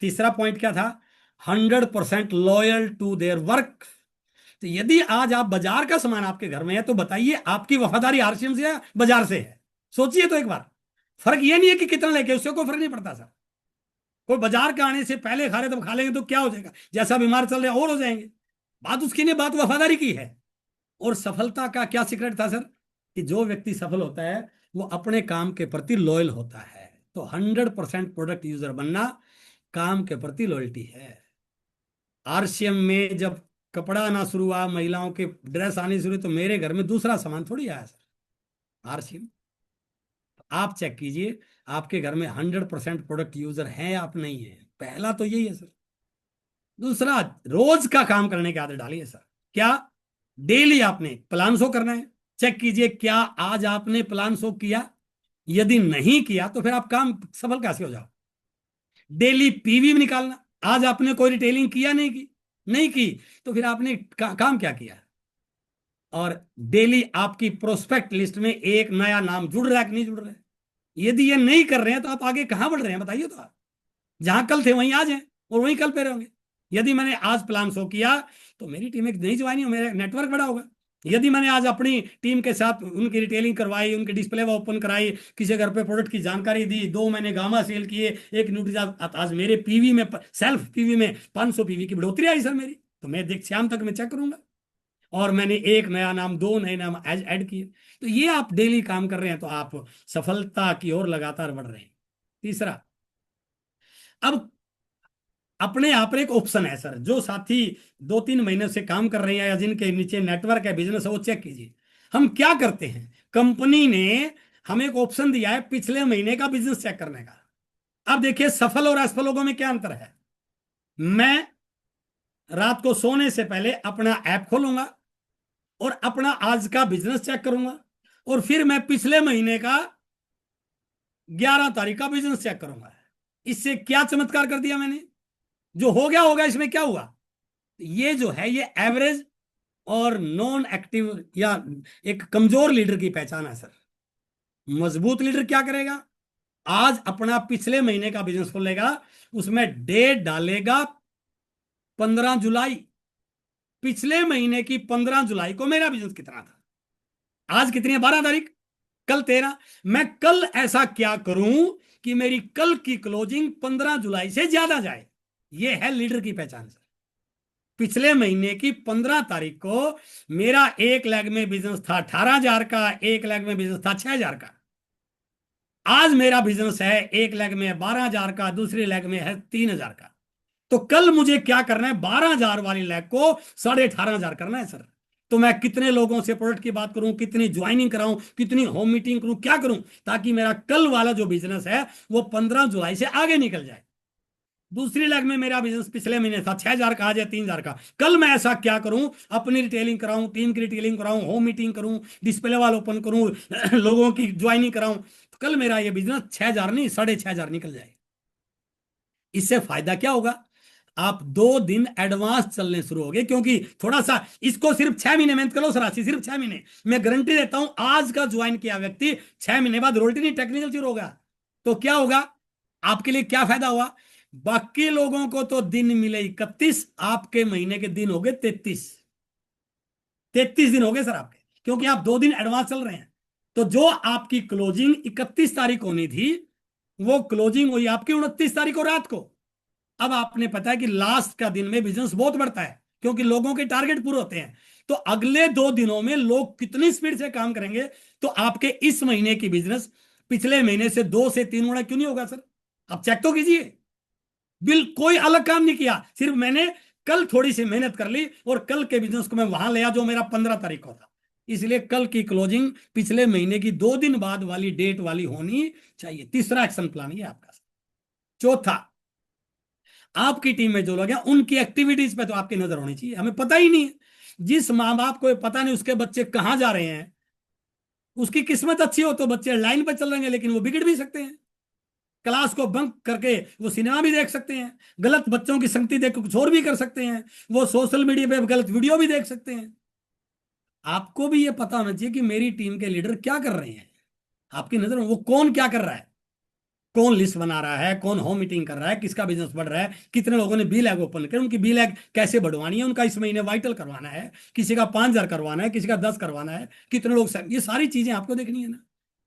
तीसरा पॉइंट क्या था? 100% लॉयल टू देयर वर्क। तो यदि आज आप बाजार का सामान आपके घर में है तो बताइए आपकी वफादारी आरसीएम से है बाजार से है? सोचिए तो एक बार। फर्क ये नहीं है कि कितना लेके, उससे कोई फर्क नहीं पड़ता सर। कोई बाजार के आने से पहले खा रहे तब खा लेंगे तो क्या हो जाएगा, जैसा बीमार चल रहे और हो जाएंगे। बात उसकी नहीं, बात वफादारी की है। और सफलता का क्या सीक्रेट था सर? कि जो व्यक्ति सफल होता है वो अपने काम के प्रति लॉयल होता है। तो 100% प्रोडक्ट यूजर बनना काम के प्रति लॉयल्टी है। आरसीएम में जब कपड़ा आना शुरू हुआ, महिलाओं के ड्रेस आने शुरू, तो मेरे घर में दूसरा सामान थोड़ी आया सर, आरसीएम। आप चेक कीजिए आपके घर में 100% प्रोडक्ट यूजर है आप नहीं है, पहला तो यही है सर। दूसरा, रोज का काम करने की आदत डालिए सर। क्या? डेली आपने प्लान शो करना है। चेक कीजिए क्या आज आपने प्लान शो किया? यदि नहीं किया तो फिर आप काम सफल कैसे हो जाओ? डेली पीवी निकालना, आज आपने कोई रिटेलिंग किया नहीं की, नहीं की, तो फिर आपने काम क्या किया? और डेली आपकी प्रोस्पेक्ट लिस्ट में एक नया नाम जुड़ रहा है कि नहीं जुड़ रहा है? यदि ये नहीं कर रहे हैं तो आप आगे कहां बढ़ रहे हैं बताइए तो आप। जहां कल थे वहीं आज हैं और वहीं कल पे रहोगे। यदि मैंने आज प्लान शो किया तो मेरी टीम एक नई ज्वाइनिंग, मेरा नेटवर्क बड़ा होगा। यदि मैंने आज अपनी टीम के साथ उनकी रिटेलिंग करवाई, उनकी डिस्प्ले ओपन कराई, किसी घर पे प्रोडक्ट की जानकारी दी, 2 महीने गामा सेल किए, एक न्यूट्रीजा, आज मेरे पीवी में, सेल्फ पीवी में 500 पीवी की बढ़ोतरी आई सर मेरी, तो मैं देख शाम तक मैं चेक करूंगा। और मैंने एक नया नाम, 2 नए नाम ऐड किए। तो ये आप डेली काम कर रहे हैं तो आप सफलता की ओर लगातार बढ़ रहे हैं। तीसरा, अब अपने आप एक ऑप्शन है सर, जो साथी 2-3 महीने से काम कर रहे हैं या जिनके नीचे नेटवर्क है, बिजनेस है, वो चेक कीजिए। हम क्या करते हैं, कंपनी ने हमें एक ऑप्शन दिया है पिछले महीने का बिजनेस चेक करने का। अब देखिए सफल और असफल लोगों में क्या अंतर है। मैं रात को सोने से पहले अपना ऐप खोलूंगा और अपना आज का बिजनेस चेक करूंगा, और फिर मैं पिछले महीने का 11 तारीख का बिजनेस चेक करूंगा। इससे क्या चमत्कार कर दिया मैंने, जो हो गया होगा। इसमें क्या हुआ, ये जो है ये एवरेज और नॉन एक्टिव या एक कमजोर लीडर की पहचान है सर। मजबूत लीडर क्या करेगा, आज अपना पिछले महीने का बिजनेस खोलेगा, उसमें डेट डालेगा 15 जुलाई। पिछले महीने की 15 जुलाई को मेरा बिजनेस कितना था, आज कितनी है 12 तारीख, कल 13। मैं कल ऐसा क्या करूं कि मेरी कल की क्लोजिंग 15 जुलाई से ज्यादा जाए। यह है लीडर की पहचान सर। पिछले महीने की 15 तारीख को मेरा एक लेग में बिजनेस था 18,000 का, एक लेग में बिजनेस था 6,000 का। आज मेरा बिजनेस है एक लेग में 12,000 का, दूसरी लेग में है 3,000 का। तो कल मुझे क्या करना है, 12,000 वाली लेग को 18,500 करना है सर। तो मैं कितने लोगों से प्रोडक्ट की बात करूं, कितनी ज्वाइनिंग कराऊं, कितनी होम मीटिंग करूं, क्या करूं, ताकि मेरा कल वाला जो बिजनेस है वो 15 जुलाई से आगे निकल जाए। दूसरी लेग में मेरा बिजनेस पिछले महीने था 6,000 का, आज है 3,000 का। कल मैं ऐसा क्या करूं, अपनी रिटेलिंग कराऊं, टीम की रिटेलिंग कराऊं, होम मीटिंग करूं, डिस्प्ले वाल ओपन करूं, लोगों की ज्वाइनिंग कराऊं, तो कल मेरा ये बिजनेस 6,000 नहीं 6,500 निकल जाए। इससे फायदा क्या होगा, आप 2 दिन एडवांस चलने शुरू हो गए। क्योंकि थोड़ा सा इसको सिर्फ 6 महीने मेहनत करो सरासी, सिर्फ 6 महीने, मैं गारंटी देता हूं आज का ज्वाइन किया व्यक्ति 6 महीने बाद रोल्टी नहीं टेक्निकल शुरू होगा। तो क्या होगा, आपके लिए क्या फायदा हुआ, बाकी लोगों को तो दिन मिले 31, आपके महीने के दिन हो गए 33। 33 दिन हो गए सर आपके, क्योंकि आप 2 दिन एडवांस चल रहे हैं। तो जो आपकी क्लोजिंग 31 तारीख होनी थी, वो क्लोजिंग हुई आपकी 29 तारीख को रात को। अब आपने पता है कि लास्ट का दिन में बिजनेस बहुत बढ़ता है, क्योंकि लोगों के टारगेट पूरे होते हैं। तो अगले 2 दिनों में लोग कितनी स्पीड से काम करेंगे, तो आपके इस महीने की बिजनेस पिछले महीने से 2 से 3 गुना क्यों नहीं होगा सर? आप चेक तो कीजिए। बिल कोई अलग काम नहीं किया, सिर्फ मैंने कल थोड़ी सी मेहनत कर ली और कल के बिजनेस को मैं वहां ले आया जो मेरा 15 तारीख को था। इसलिए कल की क्लोजिंग पिछले महीने की 2 दिन बाद वाली डेट वाली होनी चाहिए। तीसरा एक्शन प्लान ये आपका। चौथा, आपकी टीम में जो लोग हैं उनकी एक्टिविटीज पे तो आपकी नजर होनी चाहिए। हमें पता ही नहीं है, जिस माँ बाप को पता नहीं उसके बच्चे कहां जा रहे हैं, उसकी किस्मत अच्छी हो तो बच्चे लाइन पर चल रहे हैं, लेकिन वो बिगड़ भी सकते हैं। क्लास को बंक करके वो सिनेमा भी देख सकते हैं, गलत बच्चों की संगति देख कुछ और भी कर सकते हैं, वो सोशल मीडिया पे गलत वीडियो भी देख सकते हैं। आपको भी ये पता होना चाहिए कि मेरी टीम के लीडर क्या कर रहे हैं। आपकी नजर में वो कौन क्या कर रहा है, कौन लिस्ट बना रहा है, कौन होम मीटिंग कर रहा है, किसका बिजनेस बढ़ रहा है, कितने लोगों ने बी लैग ओपन किया, उनकी बी लैग कैसे बढ़वानी है, उनका इस महीने वाइटल करवाना है, किसी का 5,000 करवाना है, किसी का 10 करवाना है, कितने लोग, ये सारी चीजें आपको देखनी है ना।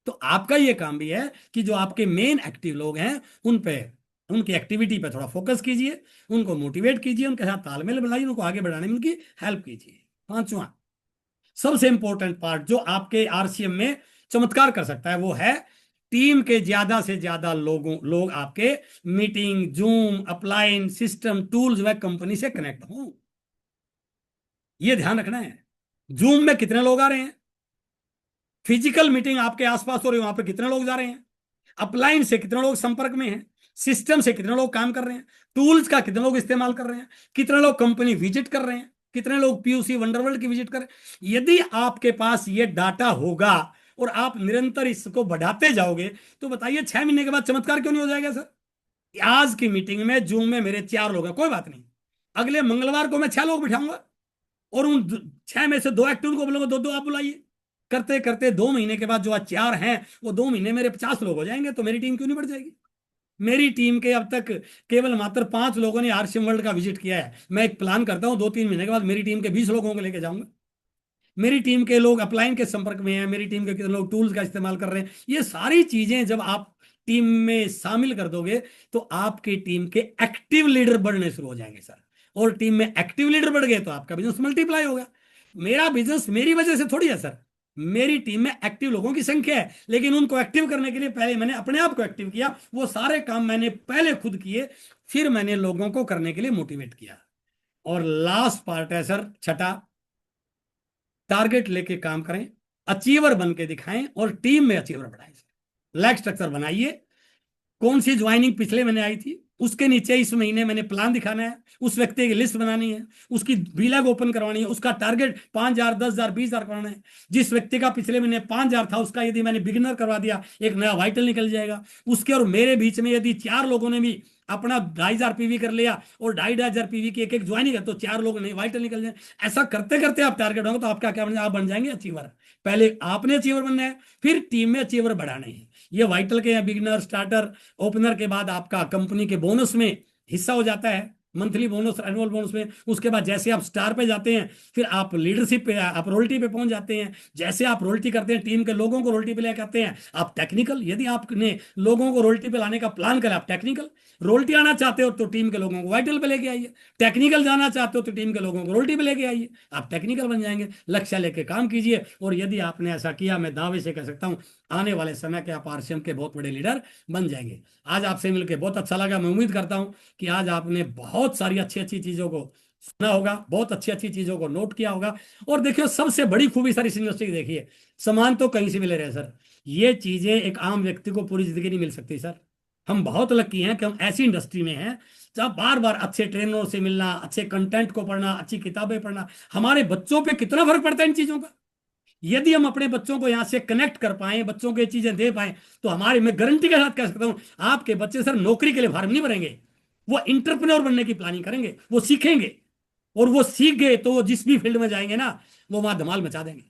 तो आपका ये काम भी है कि जो आपके मेन एक्टिव लोग हैं उन पे, उनकी एक्टिविटी पे थोड़ा फोकस कीजिए, उनको मोटिवेट कीजिए, उनके साथ तालमेल बनाइए, उनको आगे बढ़ाने में उनकी हेल्प कीजिए। पांचवा सबसे इंपॉर्टेंट पार्ट जो आपके आरसीएम में चमत्कार कर सकता है, वो है टीम के ज्यादा से ज्यादा लोग आपके meeting, zoom, upline, system, tools व कंपनी से कनेक्ट हो। यह ध्यान रखना है, जूम में कितने लोग आ रहे हैं, फिजिकल मीटिंग आपके आसपास हो रही है वहां पर कितने लोग जा रहे हैं, अपलाइन से कितने लोग संपर्क में हैं, सिस्टम से कितने लोग काम कर रहे हैं, टूल्स का कितने लोग इस्तेमाल कर रहे हैं, कितने लोग कंपनी विजिट कर रहे हैं, कितने लोग पीयूसी वंडरवर्ल्ड की विजिट कर रहे हैं। यदि आपके पास ये डाटा होगा और आप निरंतर इसको बढ़ाते जाओगे, तो बताइए 6 महीने के बाद चमत्कार क्यों नहीं हो जाएगा सर? आज की मीटिंग में जूम में मेरे 4 लोग हैं, कोई बात नहीं, अगले मंगलवार को मैं 6 लोग बिठाऊंगा और उन 6 में से 2 एक्टिव को बोलूंगा, 2-2 आप बुलाइए। करते करते 2 महीने के बाद जो आज 4 हैं, वो 2 महीने मेरे 50 लोग हो जाएंगे। तो मेरी टीम क्यों नहीं बढ़ जाएगी? मेरी टीम के अब तक केवल मात्र 5 लोगों ने आरसीएम वर्ल्ड का विजिट किया है। मैं एक प्लान करता हूं, 2-3 महीने के बाद मेरी टीम के 20 लोगों को लेकर जाऊंगा। मेरी टीम के लोग अपलाइन के संपर्क में हैं, मेरी टीम के कितने लोग टूल्स का इस्तेमाल कर रहे हैं। ये सारी चीजें जब आप टीम में शामिल कर दोगे तो आपकी टीम के एक्टिव लीडर बढ़ने शुरू हो जाएंगे सर। और टीम में एक्टिव लीडर बढ़ गए तो आपका बिजनेस मल्टीप्लाई होगा। मेरा बिजनेस मेरी वजह से थोड़ी है सर, मेरी टीम में एक्टिव लोगों की संख्या है, लेकिन उनको एक्टिव करने के लिए पहले मैंने अपने आप को एक्टिव किया। वो सारे काम मैंने पहले खुद किए, फिर मैंने लोगों को करने के लिए मोटिवेट किया। और लास्ट पार्ट है सर, छठा, टारगेट लेके काम करें, अचीवर बन के दिखाएं और टीम में अचीवर बढ़ाएं। लैग स्ट्रक्चर बनाइए। कौन सी ज्वाइनिंग पिछले महीने आई थी, उसके नीचे इस महीने मैंने प्लान दिखाना है, उस व्यक्ति की लिस्ट बनानी है, उसकी बीलैग ओपन करवानी है, उसका टारगेट 5,000, 10,000, 20,000 करवाना है। जिस व्यक्ति का पिछले महीने 5,000 था, उसका यदि मैंने बिगिनर करवा दिया, एक नया वाइटल निकल जाएगा। उसके और मेरे बीच में यदि 4 लोगों ने भी अपना 2,500 पीवी कर लिया और 2,500 पीवी की एक ज्वाइनिंग है, तो 4 लोग नहीं वाइटल निकल जाए। ऐसा करते करते आप टारगेट होंगे तो आपका क्या बन, आप बन जाएंगे अचीवर। पहले आपने अचीवर बनना है, फिर टीम में अचीवर बढ़ाने हैं। ये वाइटल के बिगिनर, स्टार्टर, ओपनर के बाद आपका कंपनी के बोनस में हिस्सा हो जाता है, मंथली बोनस, एनुअल बोनस में। उसके बाद जैसे आप स्टार पे जाते हैं, फिर आप लीडरशिप पे, आप रोल्टी पे पहुंच जाते हैं। जैसे आप रोल्टी करते हैं, टीम के लोगों को रोल्टी पे लेकर आते हैं, आप टेक्निकल। यदि आपने लोगों को रोल्टी पे लाने का प्लान करा, आप टेक्निकल। रोल्टी आना चाहते हो तो टीम के लोगों को वाइटल पे लेके आइए। टेक्निकल जाना चाहते हो तो टीम के लोगों को रोल्टी पे लेके आइए, आप टेक्निकल बन जाएंगे। लक्ष्य लेके काम कीजिए, और यदि आपने ऐसा किया, मैं दावे से कह सकता हूं आने वाले समय के आप आरसीएम के बहुत बड़े लीडर बन जाएंगे। आज आपसे मिलकर बहुत अच्छा लगा। मैं उम्मीद करता हूं कि आज आपने बहुत सारी अच्छी अच्छी चीजों को सुना होगा, बहुत अच्छी अच्छी चीजों को नोट किया होगा। और देखियो, सबसे बड़ी खूबी सारी इस इंडस्ट्री की देखिए, सामान तो कहीं से मिले रहे सर, ये चीजें एक आम व्यक्ति को पूरी जिंदगी नहीं मिल सकती सर। हम बहुत लकी हैं कि हम ऐसी इंडस्ट्री में हैं जहाँ बार बार अच्छे ट्रेनरों से मिलना, अच्छे कंटेंट को पढ़ना, अच्छी किताबें पढ़ना, हमारे बच्चों पे कितना फर्क पड़ता है इन चीजों का। यदि हम अपने बच्चों को यहाँ से कनेक्ट कर पाए, बच्चों को ये चीजें दे पाए, तो हमारे, मैं गारंटी के साथ कह सकता हूँ, आपके बच्चे सर नौकरी के लिए फार्म नहीं भरेंगे, वो इंटरप्रेन्योर बनने की प्लानिंग करेंगे, वो सीखेंगे। और वो सीख गए तो वो जिस भी फील्ड में जाएंगे ना, वो वहां धमाल मचा देंगे।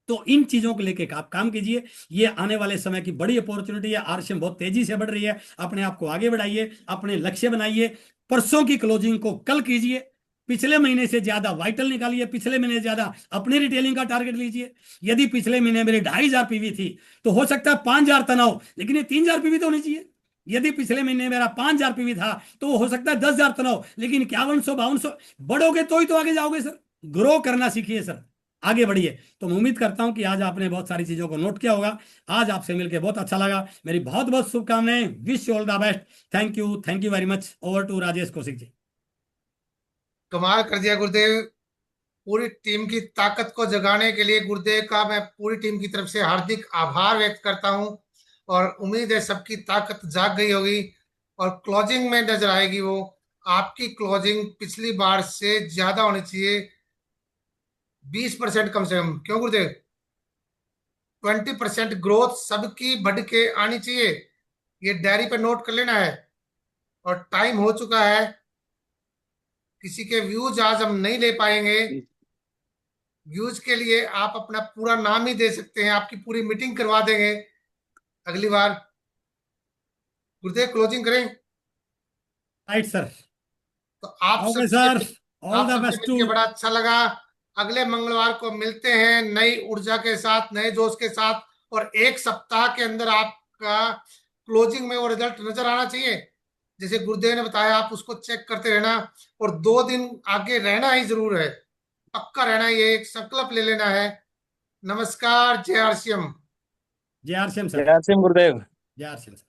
तो इन चीजों को लेके आप काम कीजिए। ये आने वाले समय की बड़ी अपॉर्चुनिटी है। आरसीएम बहुत तेजी से बढ़ रही है। अपने आप को आगे बढ़ाइए, अपने लक्ष्य बनाइए। परसों की क्लोजिंग को कल कीजिए। पिछले महीने से ज्यादा वाइटल निकालिए, पिछले महीने से ज्यादा अपनी रिटेलिंग का टारगेट लीजिए। यदि पिछले महीने मेरी 2,500 पीवी थी, तो हो सकता है 5,000 तनाव, लेकिन ये 3,000 पीवी तो होनी चाहिए। यदि पिछले महीने मेरा 5,000 पीवी था, तो हो सकता है 10,000 तनाव, लेकिन 5100, 5200। बढ़ोगे तो ही तो आगे जाओगे सर। ग्रो करना सीखिए सर, आगे बढ़िए। तो मैं उम्मीद करता हूं कि आज आपने बहुत सारी चीजों को नोट किया होगा। आज आपसे मिलकर बहुत अच्छा लगा। मेरी बहुत बहुत शुभकामनाएं। Wish you all the best. Thank you very much. Over to Rajesh Kaushik ji. कमाल कर दिया गुरुदेव। पूरी टीम की ताकत को जगाने के लिए गुरुदेव का मैं पूरी टीम की तरफ से हार्दिक आभार व्यक्त करता हूं। और उम्मीद है सबकी ताकत जाग गई होगी और क्लोजिंग में नजर आएगी। वो आपकी क्लोजिंग पिछली बार से ज्यादा होनी चाहिए, 20% कम से कम। क्यों गुरुदेव? 20% ग्रोथ सबकी बढ़ के आनी चाहिए। ये डायरी पे नोट कर लेना है। और टाइम हो चुका है। किसी के व्यूज आज हम नहीं ले पाएंगे। व्यूज के लिए आप अपना पूरा नाम ही दे सकते हैं, आपकी पूरी मीटिंग करवा देंगे अगली बार। गुरुदेव क्लोजिंग करें। Right sir. तो आप ओके सबसे सर, ऑल आप द सबसे बेस्ट टू। मिलकर बड़ा अच्छा लगा। अगले मंगलवार को मिलते हैं नई ऊर्जा के साथ, नए जोश के साथ। और 1 सप्ताह के अंदर आपका क्लोजिंग में वो रिजल्ट नजर आना चाहिए। जैसे गुरुदेव ने बताया, आप उसको चेक करते रहना। और 2 दिन आगे रहना ही जरूर है, पक्का रहना। ये एक संकल्प ले लेना है। नमस्कार। जय आरसीएम। जय आर सिंह सर। जय सिंह गुरुदेव। जय आर सिंह सर।